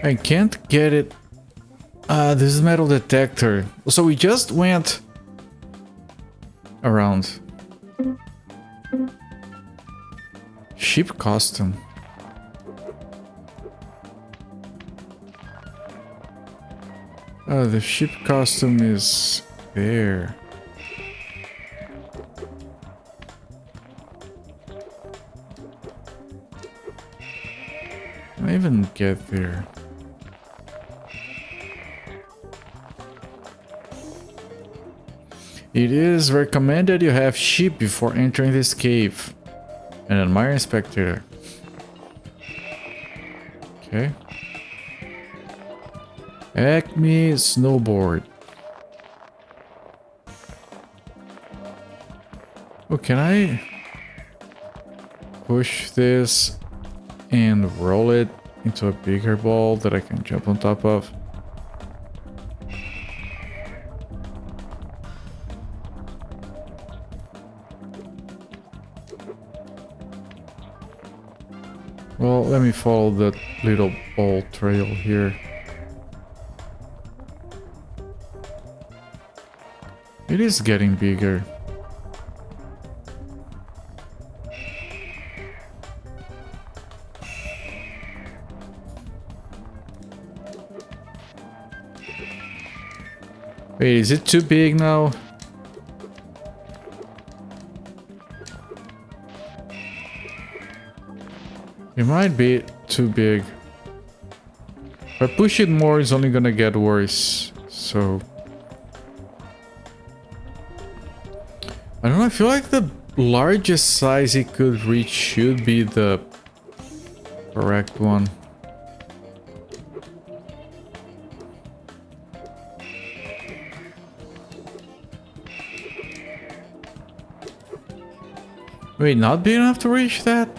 I can't get it. This is metal detector. So we just went around. Ship costume. The ship costume is there. Can I even get there? It is recommended you have sheep before entering this cave. And admire spectator. Okay. Acme snowboard. Oh, can I push this and roll it into a bigger ball that I can jump on top of? Well, let me follow that little ball trail here. It is getting bigger. Wait, is it too big now? It might be too big. If I push it more, it's only gonna get worse. So... I don't know, I feel like the largest size it could reach should be the correct one. Wait, not big enough to reach that?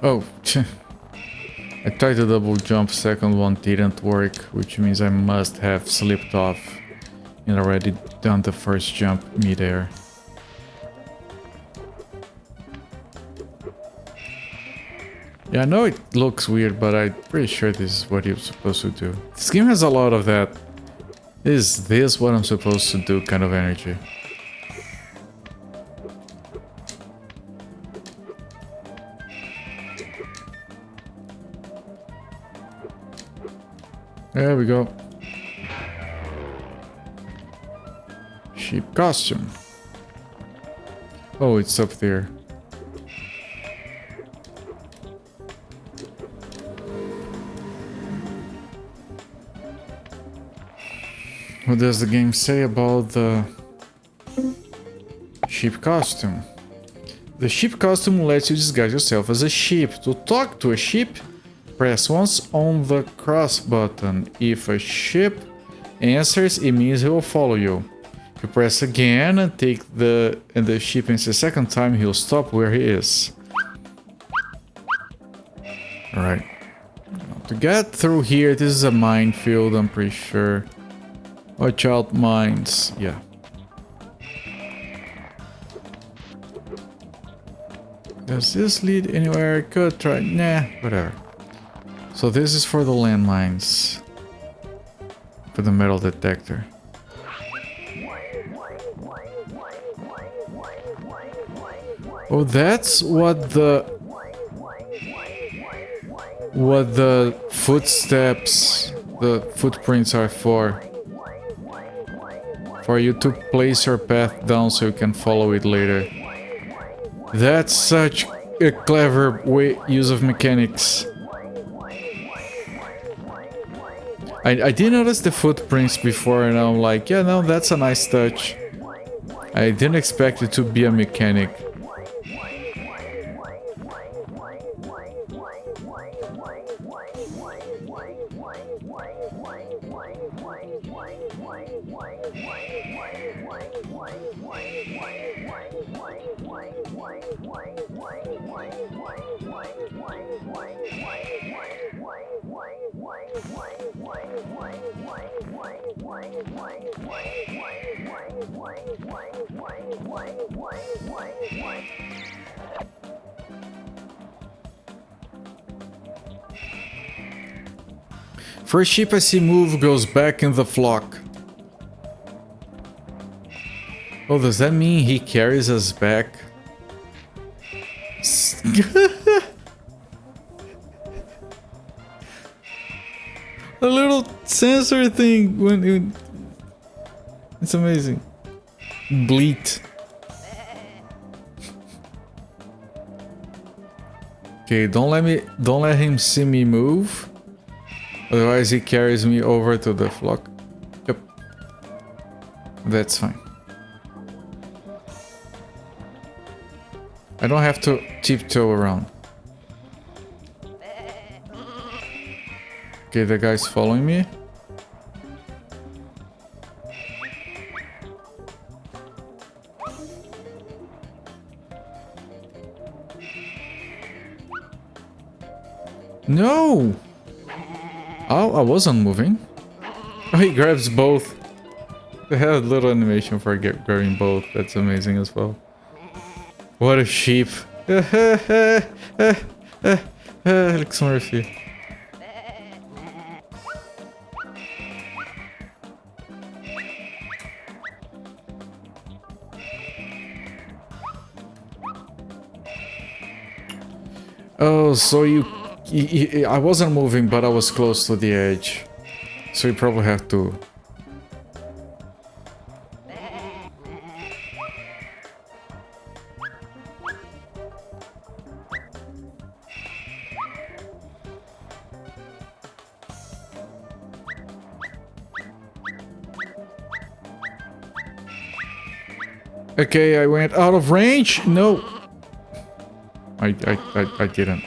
Oh, I tried to double jump, second one didn't work, which means I must have slipped off and already done the first jump midair. Yeah, I know it looks weird, but I'm pretty sure this is what you're supposed to do. This game has a lot of that. Is this what I'm supposed to do kind of energy? There we go. Sheep costume. Oh, it's up there. What does the game say about the sheep costume? The sheep costume lets you disguise yourself as a sheep. To talk to a sheep, press once on the cross button. If a sheep answers, it means he will follow you. If you press again and the sheep answers a second time, he'll stop where he is. Alright. To get through here, this is a minefield, I'm pretty sure. Watch out, mines. Yeah. Does this lead anywhere? I could try. Nah, whatever. So this is for the landmines. For the metal detector. Oh, that's what the footsteps, the footprints are for. For you to place your path down so you can follow it later. That's such a clever use of mechanics. I did notice the footprints before and I'm like, yeah, no, that's a nice touch. I didn't expect it to be a mechanic. First sheep I see move goes back in the flock. Oh, does that mean he carries us back? A little sensor thing when it's amazing. Bleat. Okay, don't let him see me move. Otherwise he carries me over to the flock. Yep. That's fine. I don't have to tiptoe around. Okay, the guy's following me. No! Oh, I wasn't moving. Oh, he grabs both. They have a little animation for grabbing both. That's amazing as well. What a sheep. Alex Murphy. Oh, so I wasn't moving, but I was close to the edge. So you probably have to... Okay, I went out of range. No. I didn't.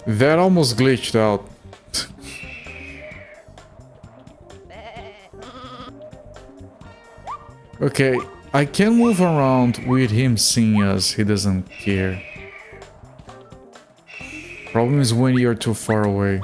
That almost glitched out. Okay, I can move around with him seeing us. He doesn't care. Problem is when you're too far away.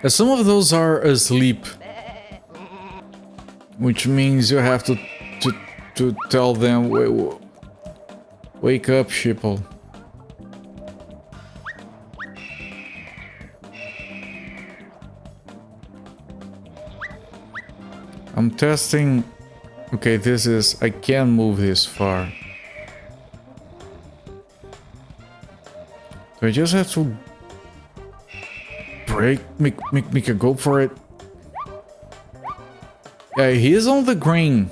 Some of those are asleep, which means you have to tell them, wake up, sheeple. I'm testing. Okay, this is, I can move this far. Do I just have to make a go for it? Yeah, he's on the green.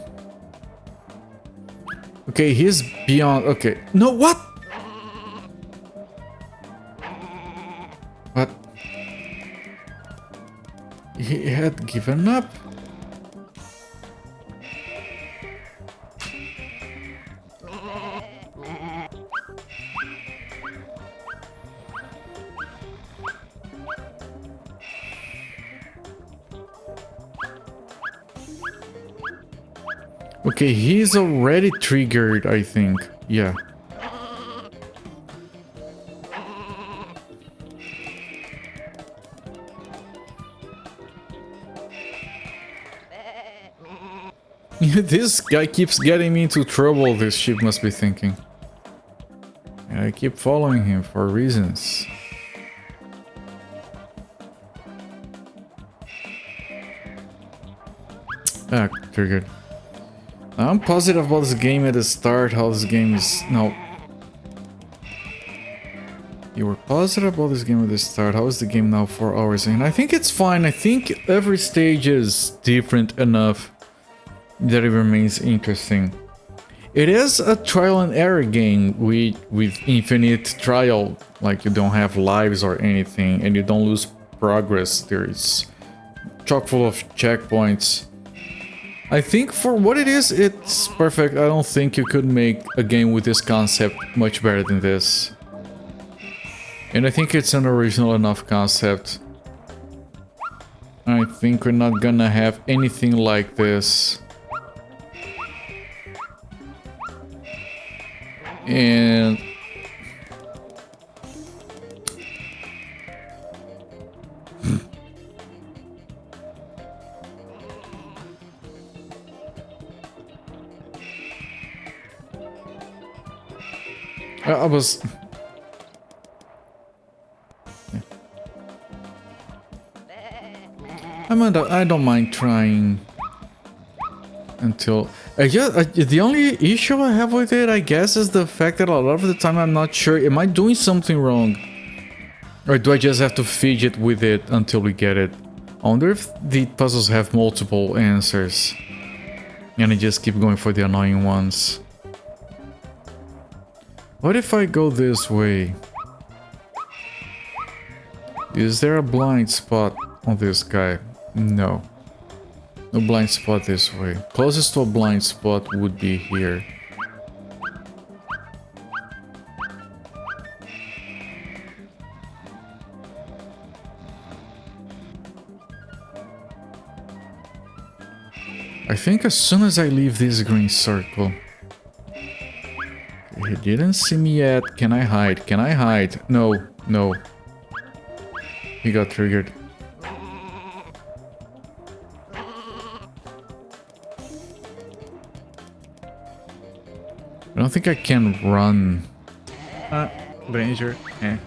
Okay, he's beyond. Okay, no, what? What? He had given up. Okay, he's already triggered, I think. Yeah. This guy keeps getting me into trouble, this sheep must be thinking. And I keep following him for reasons. Ah, triggered. I'm positive about this game at the start, how this game is... No. You were positive about this game at the start. How is the game now? 4 hours in? I think it's fine. I think every stage is different enough that it remains interesting. It is a trial and error game with infinite trial. Like, you don't have lives or anything, and you don't lose progress. There is chock full of checkpoints. I think for what it is, it's perfect. I don't think you could make a game with this concept much better than this. And I think it's an original enough concept. I think we're not gonna have anything like this. And... I was... Yeah. I don't mind trying until... the only issue I have with it, I guess, is the fact that a lot of the time I'm not sure, am I doing something wrong? Or do I just have to fidget with it until we get it? I wonder if the puzzles have multiple answers. And I just keep going for the annoying ones. What if I go this way? Is there a blind spot on this guy? No. No blind spot this way. Closest to a blind spot would be here. I think as soon as I leave this green circle... He didn't see me yet. Can I hide? Can I hide? No, no. He got triggered. I don't think I can run. Danger. Eh.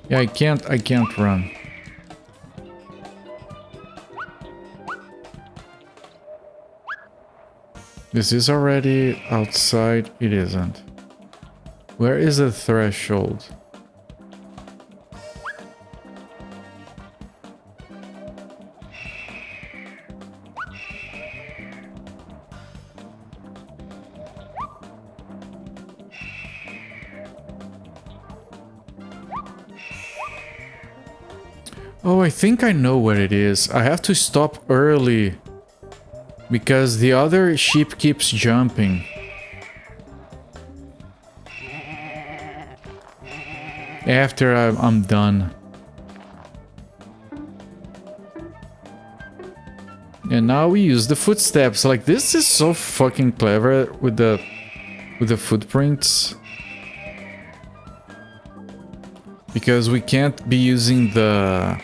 Yeah, I can't run. This is already outside. It isn't. Where is the threshold? Oh, I think I know what it is. I have to stop early. Because the other ship keeps jumping. After I'm done. And now we use the footsteps. Like, this is so fucking clever with the footprints. Because we can't be using the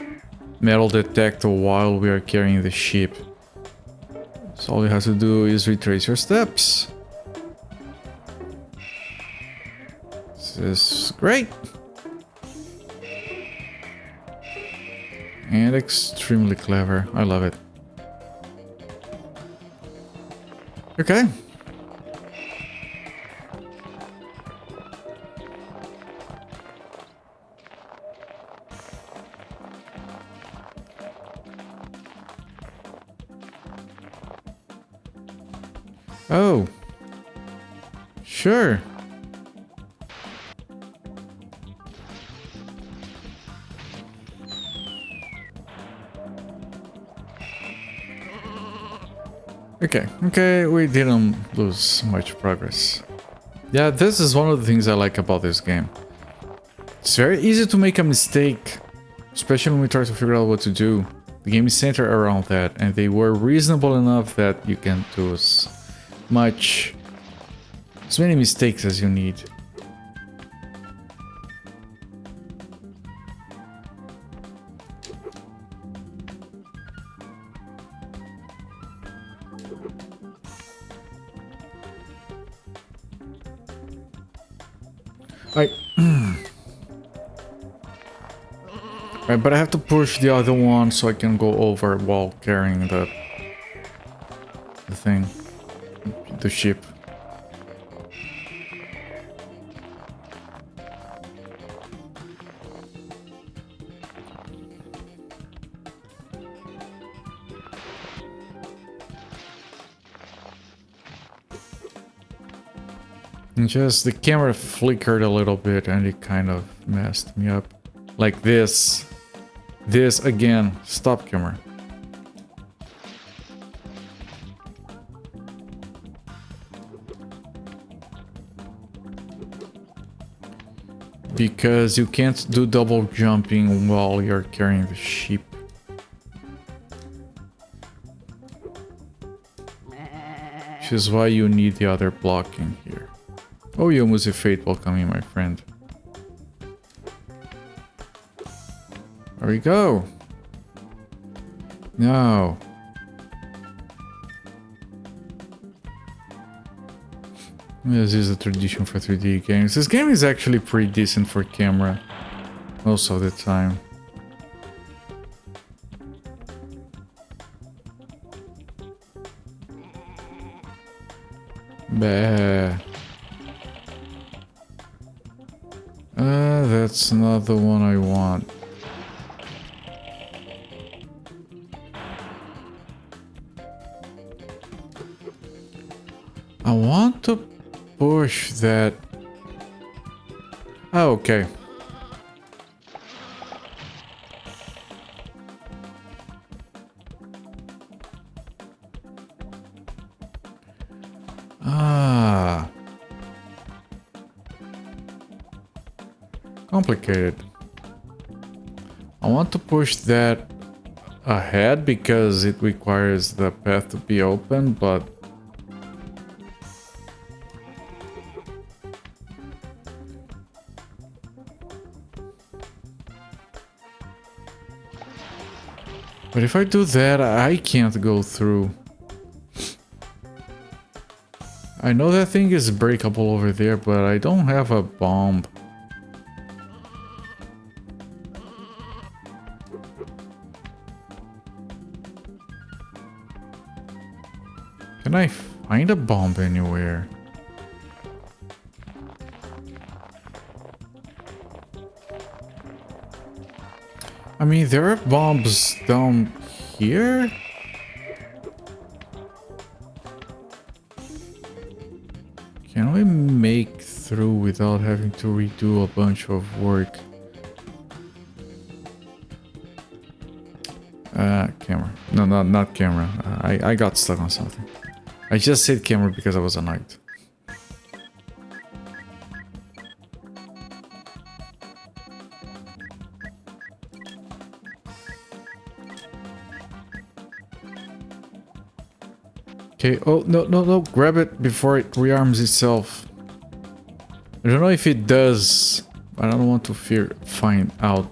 metal detector while we are carrying the ship. So all you have to do is retrace your steps. This is great. And extremely clever. I love it. Okay. Oh. Sure. Okay, we didn't lose much progress. Yeah, this is one of the things I like about this game. It's very easy to make a mistake, especially when we try to figure out what to do. The game is centered around that, and they were reasonable enough that you can do as many mistakes as you need. Right, but I have to push the other one so I can go over while carrying the thing, the ship. And just the camera flickered a little bit and it kind of messed me up. Like this. This again. Stop, camera. Because you can't do double jumping while you're carrying the ship. Which is why you need the other blocking here. Oh, you almost a fate welcoming, my friend. There we go. No. This is a tradition for 3D games. This game is actually pretty decent for camera most of the time. Bah. That's not the one I want. I want to push that. Oh, okay. Ah. Complicated. I want to push that ahead because it requires the path to be open, but if I do that, I can't go through. I know that thing is breakable over there, but I don't have a bomb. Can I find a bomb anywhere? I mean, there are bombs down here? Can we make through without having to redo a bunch of work? Camera. No, not camera. I got stuck on something. I just said camera because I was annoyed. Okay, oh, no, grab it before it rearms itself. I don't know if it does. I don't want to find out.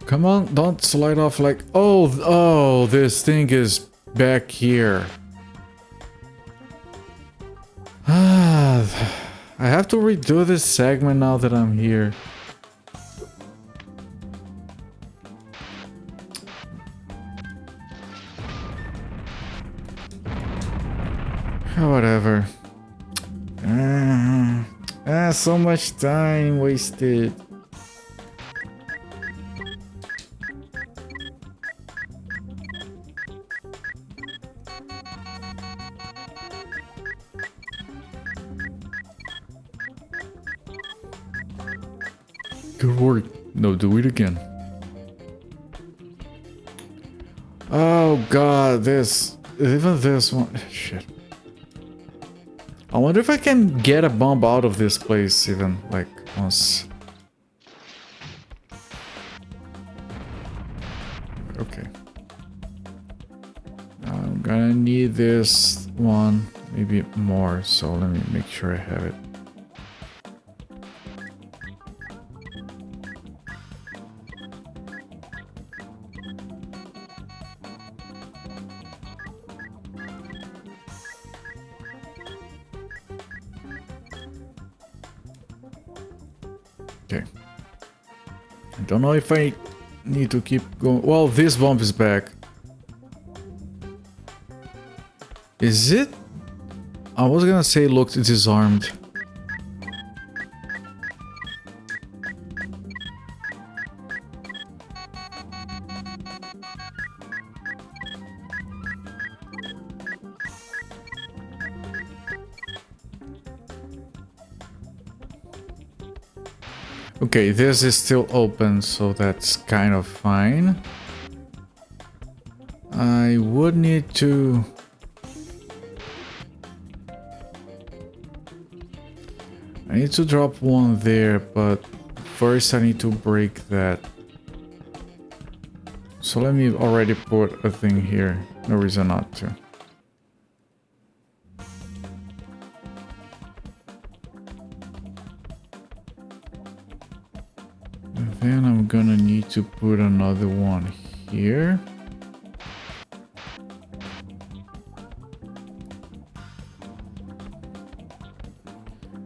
Come on, don't slide off like... Oh, this thing is back here. I have to redo this segment now that I'm here. Whatever. So much time wasted. Good work. No, do it again. Oh god, even this one. Shit. I wonder if I can get a bomb out of this place even, like, once. Okay. I'm gonna need this one, maybe more, so let me make sure I have it. Okay. I don't know if I need to keep going. Well, this bomb is back. Is it? I was gonna say looked disarmed. Okay, this is still open, so that's kind of fine. I would need to... I need to drop one there, but first I need to break that. So let me already put a thing here. No reason not to. And then I'm gonna need to put another one here.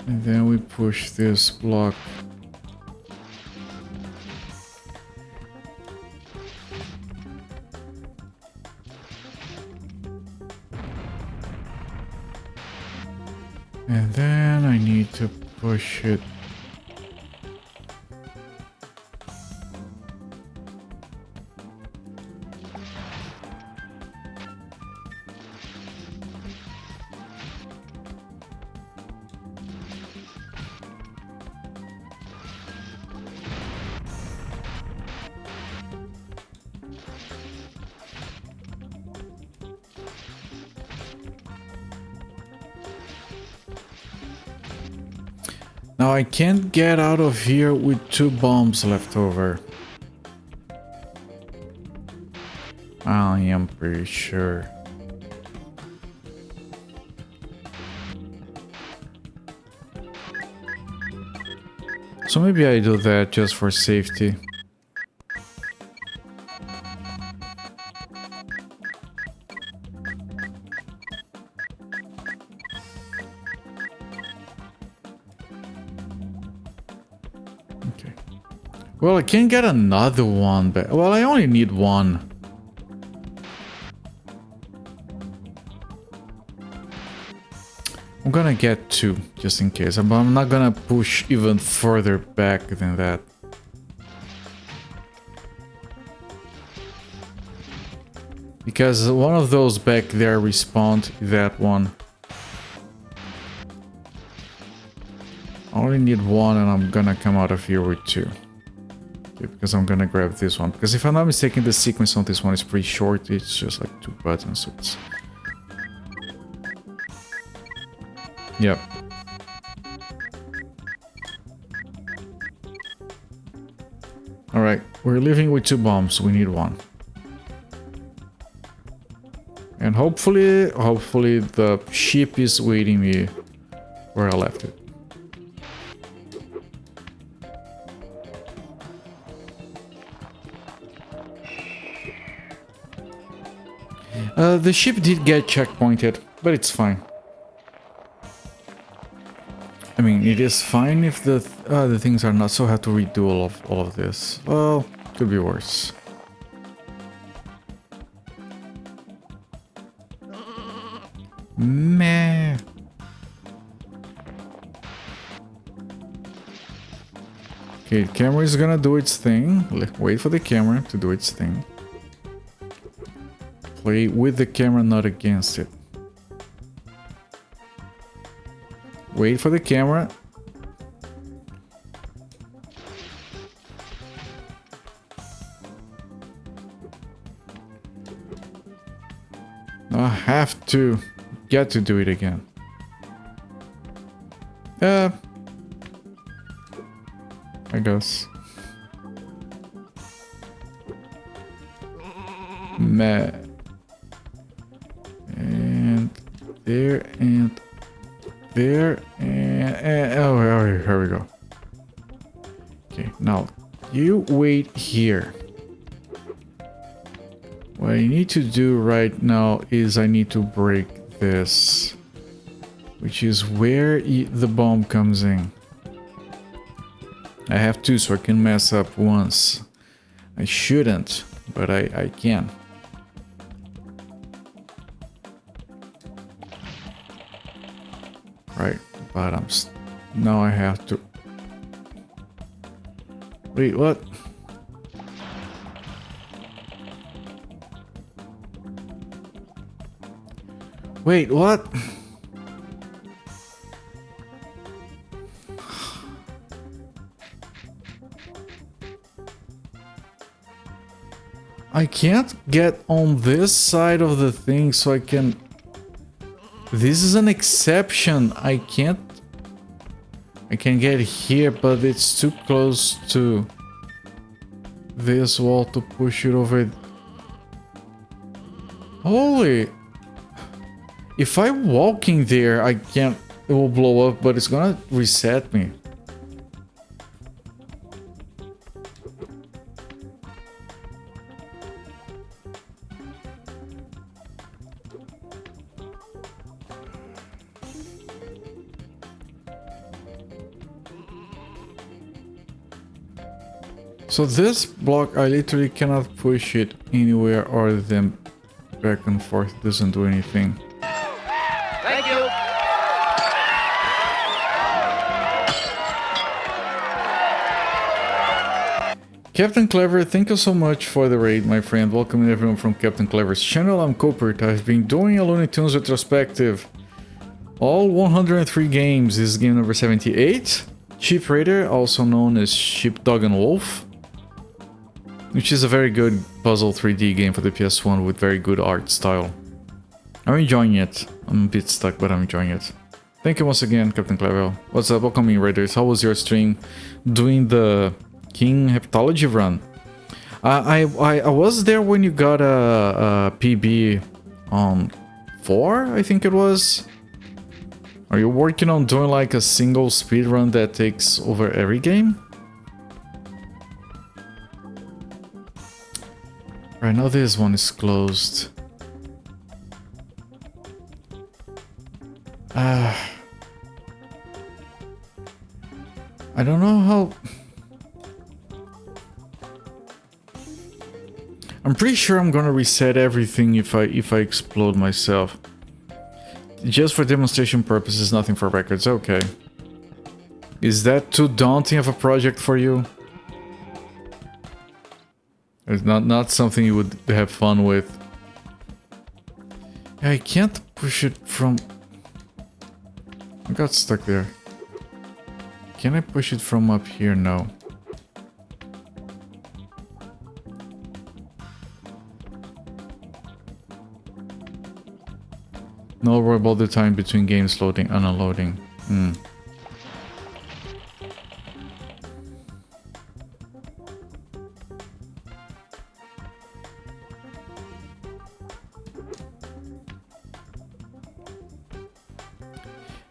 And then we push this block. And then I need to push it. Now I can't get out of here with 2 bombs left over. I am pretty sure. So maybe I do that just for safety. Okay. Well, I can get another one, but well, I only need one. I'm gonna get 2 just in case, but I'm not gonna push even further back than that. Because one of those back there respawned, that one. I only need 1 and I'm gonna come out of here with 2. Okay, because I'm gonna grab this one. Because if I'm not mistaken, the sequence on this one is pretty short. It's just like 2 buttons, so it's... Yep. Alright, we're leaving with 2 bombs. We need 1. And hopefully the ship is waiting me where I left it. The ship did get checkpointed, but it's fine. I mean, it is fine if the things are not, so I have to redo all of this. Well, could be worse. Meh. Okay, the camera is gonna do its thing. Wait for the camera to do its thing. Play with the camera, not against it. Wait for the camera. I have to get to do it again. I guess. Meh. And there and there and oh, here we go. Okay, now you wait here. What I need to do right now is I need to break this, which is where the bomb comes in. I have to, so I can mess up once. I shouldn't, but I can. Right, but now I have to... Wait, what? Wait, what? I can't get on this side of the thing, so I can... This is an exception. I can get here, but it's too close to this wall to push it over. Holy... If I walk in there, I can't... It will blow up, but it's gonna reset me. So this block, I literally cannot push it anywhere other than back and forth. It doesn't do anything. Thank you. Captain Clever, thank you so much for the raid, my friend. Welcome everyone from Captain Clever's channel. I'm Copert. I've been doing a Looney Tunes retrospective. All 103 games. This is game number 78. Sheep Raider, also known as Sheepdog and Wolf, which is a very good puzzle 3D game for the PS1 with very good art style. I'm enjoying it. I'm a bit stuck, but I'm enjoying it. Thank you once again, Captain Clever. What's up? Welcome in, Raiders. How was your stream doing the King Heptology run? I was there when you got a PB on 4, I think it was. Are you working on doing like a single speed run that takes over every game? Right now this one is closed. I don't know how... I'm pretty sure I'm gonna reset everything if I explode myself. Just for demonstration purposes, nothing for records. Okay. Is that too daunting of a project for you? It's not something you would have fun with. I can't push it from... I got stuck there. Can I push it from up here? No. No worry about the time between games loading and unloading.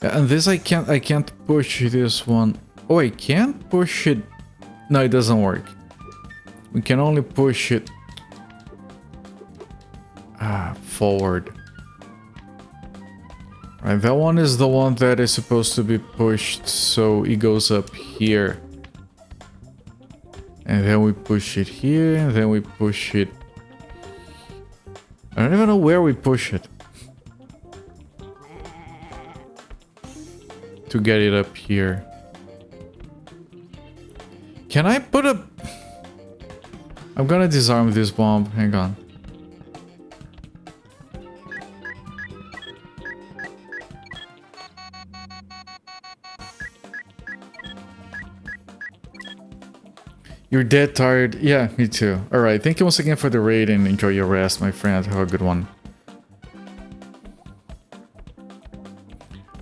And this I can't push this one. Oh, I can't push it. No, it doesn't work. We can only push it forward. Right, that one is the one that is supposed to be pushed, so it goes up here. And then we push it here, and then we push it. I don't even know where we push it. To get it up here. Can I put a... I'm gonna disarm this bomb, hang on. You're dead tired? Yeah, me too. Alright, thank you once again for the raid and enjoy your rest, my friend. Have a good one.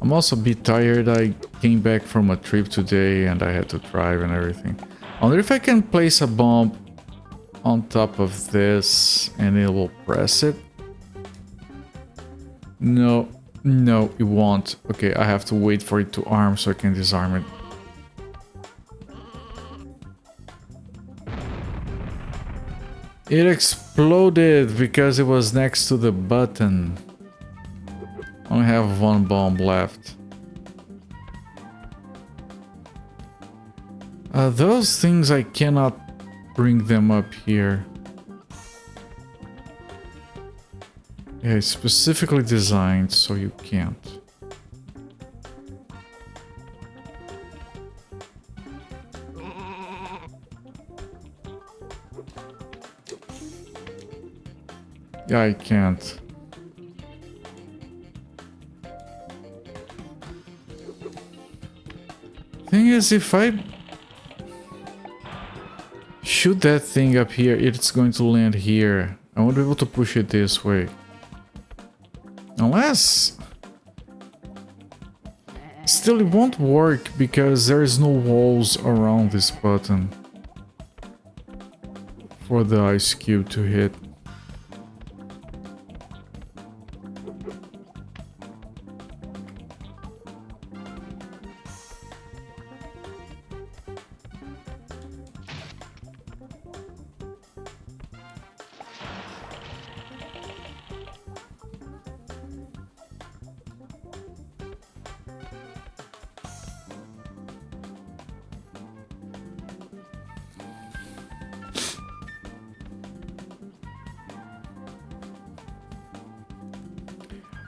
I'm also a bit tired. I came back from a trip today and I had to drive and everything. I wonder if I can place a bomb on top of this and it will press it. No, no, it won't. Okay, I have to wait for it to arm so I can disarm it. It exploded because it was next to the button. I only have one bomb left. Those things I cannot bring them up here. Yeah, it's specifically designed so you can't. Yeah, I can't. Thing is, if I shoot that thing up here, it's going to land here. I won't be able to push it this way. Unless... Still, it won't work because there is no walls around this button for the ice cube to hit.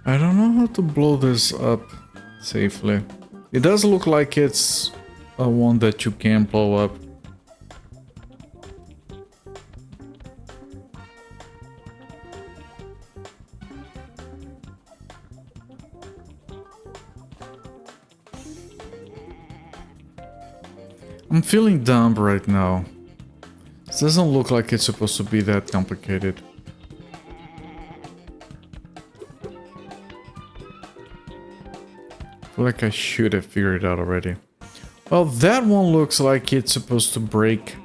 I don't know how to blow this up safely. It does look like it's a one that you can blow up. I'm feeling dumb right now. This doesn't look like it's supposed to be that complicated. I feel like I should have figured it out already. Well, that one looks like it's supposed to break.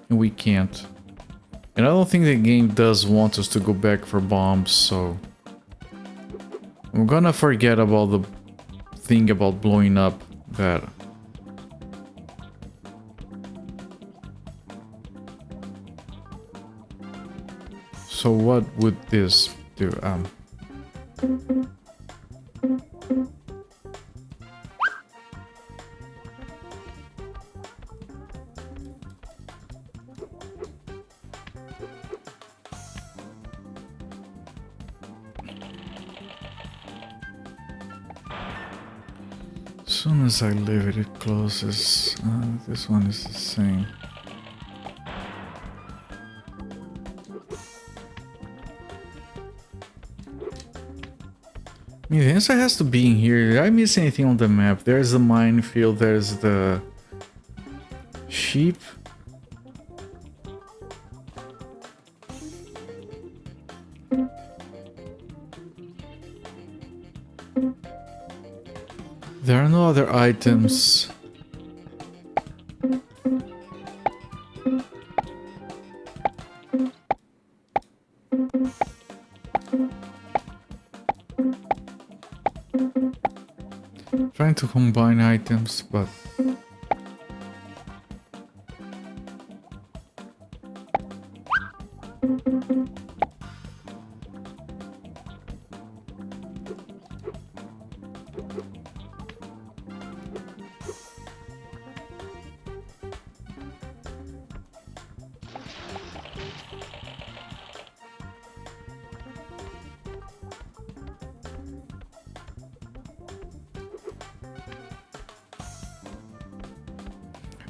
And we can't. And I don't think the game does want us to go back for bombs, so... I'm gonna forget about the thing about blowing up that. So what would this do? As soon as I leave it, it closes. This one is the same. I mean, the answer has to be in here. Did I miss anything on the map? There's the minefield, there's the sheep. There are no other items. Trying to combine items, but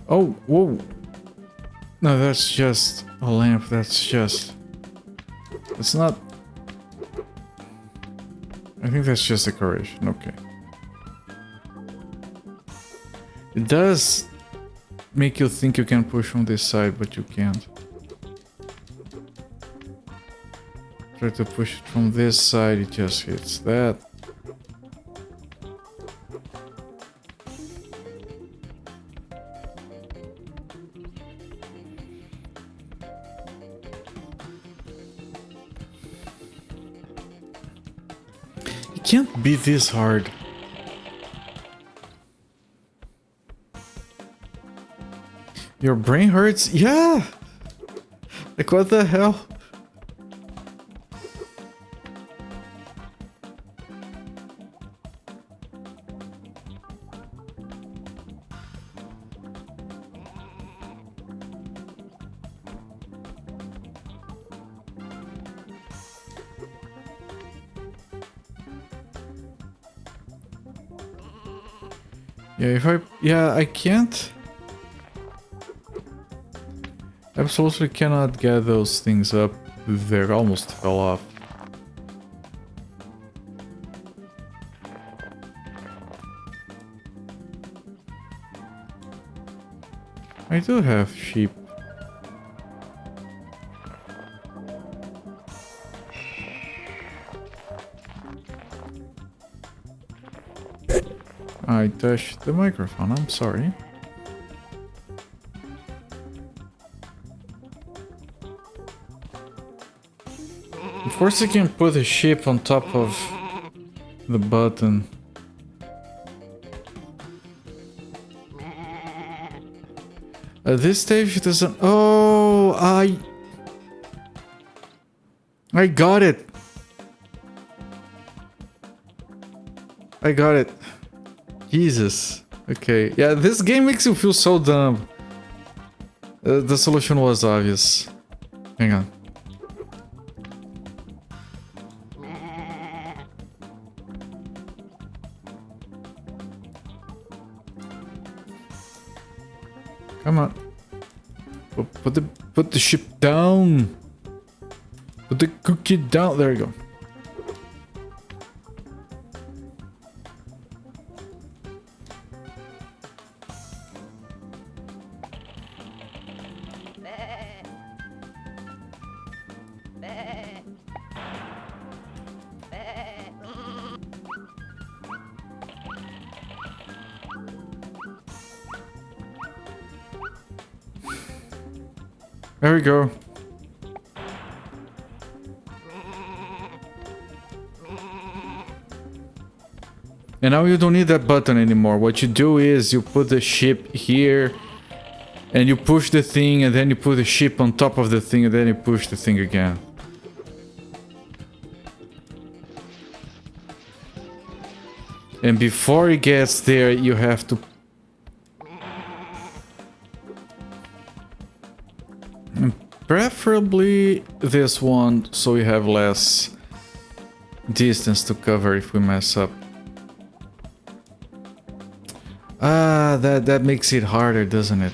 oh, whoa. No, that's just a lamp. That's just... It's not... I think that's just decoration. Okay. It does make you think you can push from this side, but you can't. Try to push it from this side, it just hits that. It can't be this hard. Your brain hurts? Yeah! Like, what the hell? Yeah, I can't. Absolutely cannot get those things up. They almost fell off. I do have sheep. I touched the microphone, I'm sorry. Of course I can put a ship on top of the button. This stage doesn't... Oh, I got it. I got it. Jesus. Okay. Yeah, this game makes you feel so dumb. The solution was obvious. Hang on. Come on. Put the ship down. Put the cookie down. There you go. There we go. And now you don't need that button anymore. What you do is you put the ship here and you push the thing and then you put the ship on top of the thing and then you push the thing again. And before it gets there, you have to... Preferably this one, so we have less distance to cover if we mess up. Ah, that makes it harder, doesn't it?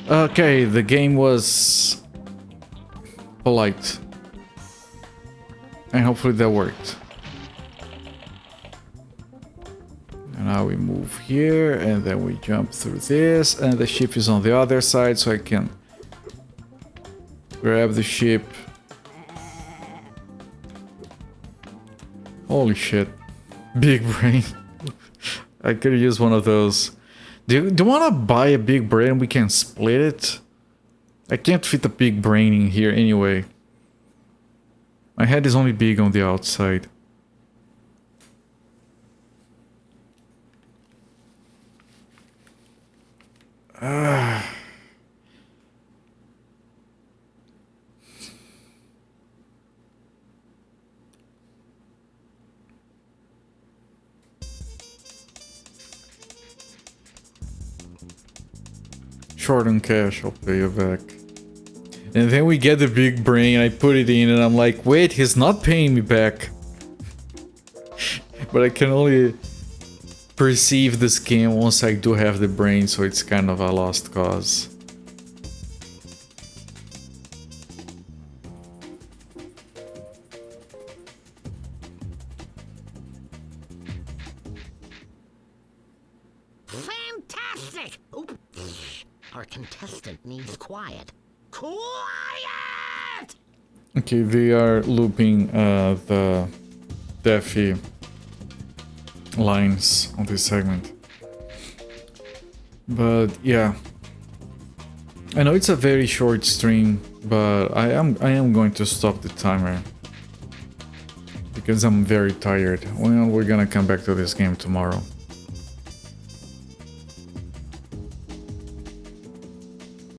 Okay, the game was polite. And hopefully that worked. And now we move here, and then we jump through this, and the ship is on the other side, so I can grab the ship. Holy shit. Big brain. I could use one of those. Do you want to buy a big brain? We can split it. I can't fit a big brain in here anyway. My head is only big on the outside. Short on cash, I'll pay you back. And then we get the big brain, I put it in and I'm like, wait, he's not paying me back. But I can only perceive the scam once I do have the brain, so it's kind of a lost cause. Fantastic! Oop. Our contestant needs quiet. Quiet! Okay, they are looping the Daffy lines on this segment. But yeah, I know it's a very short stream, but I am going to stop the timer because I'm very tired. Well, we're gonna come back to this game tomorrow.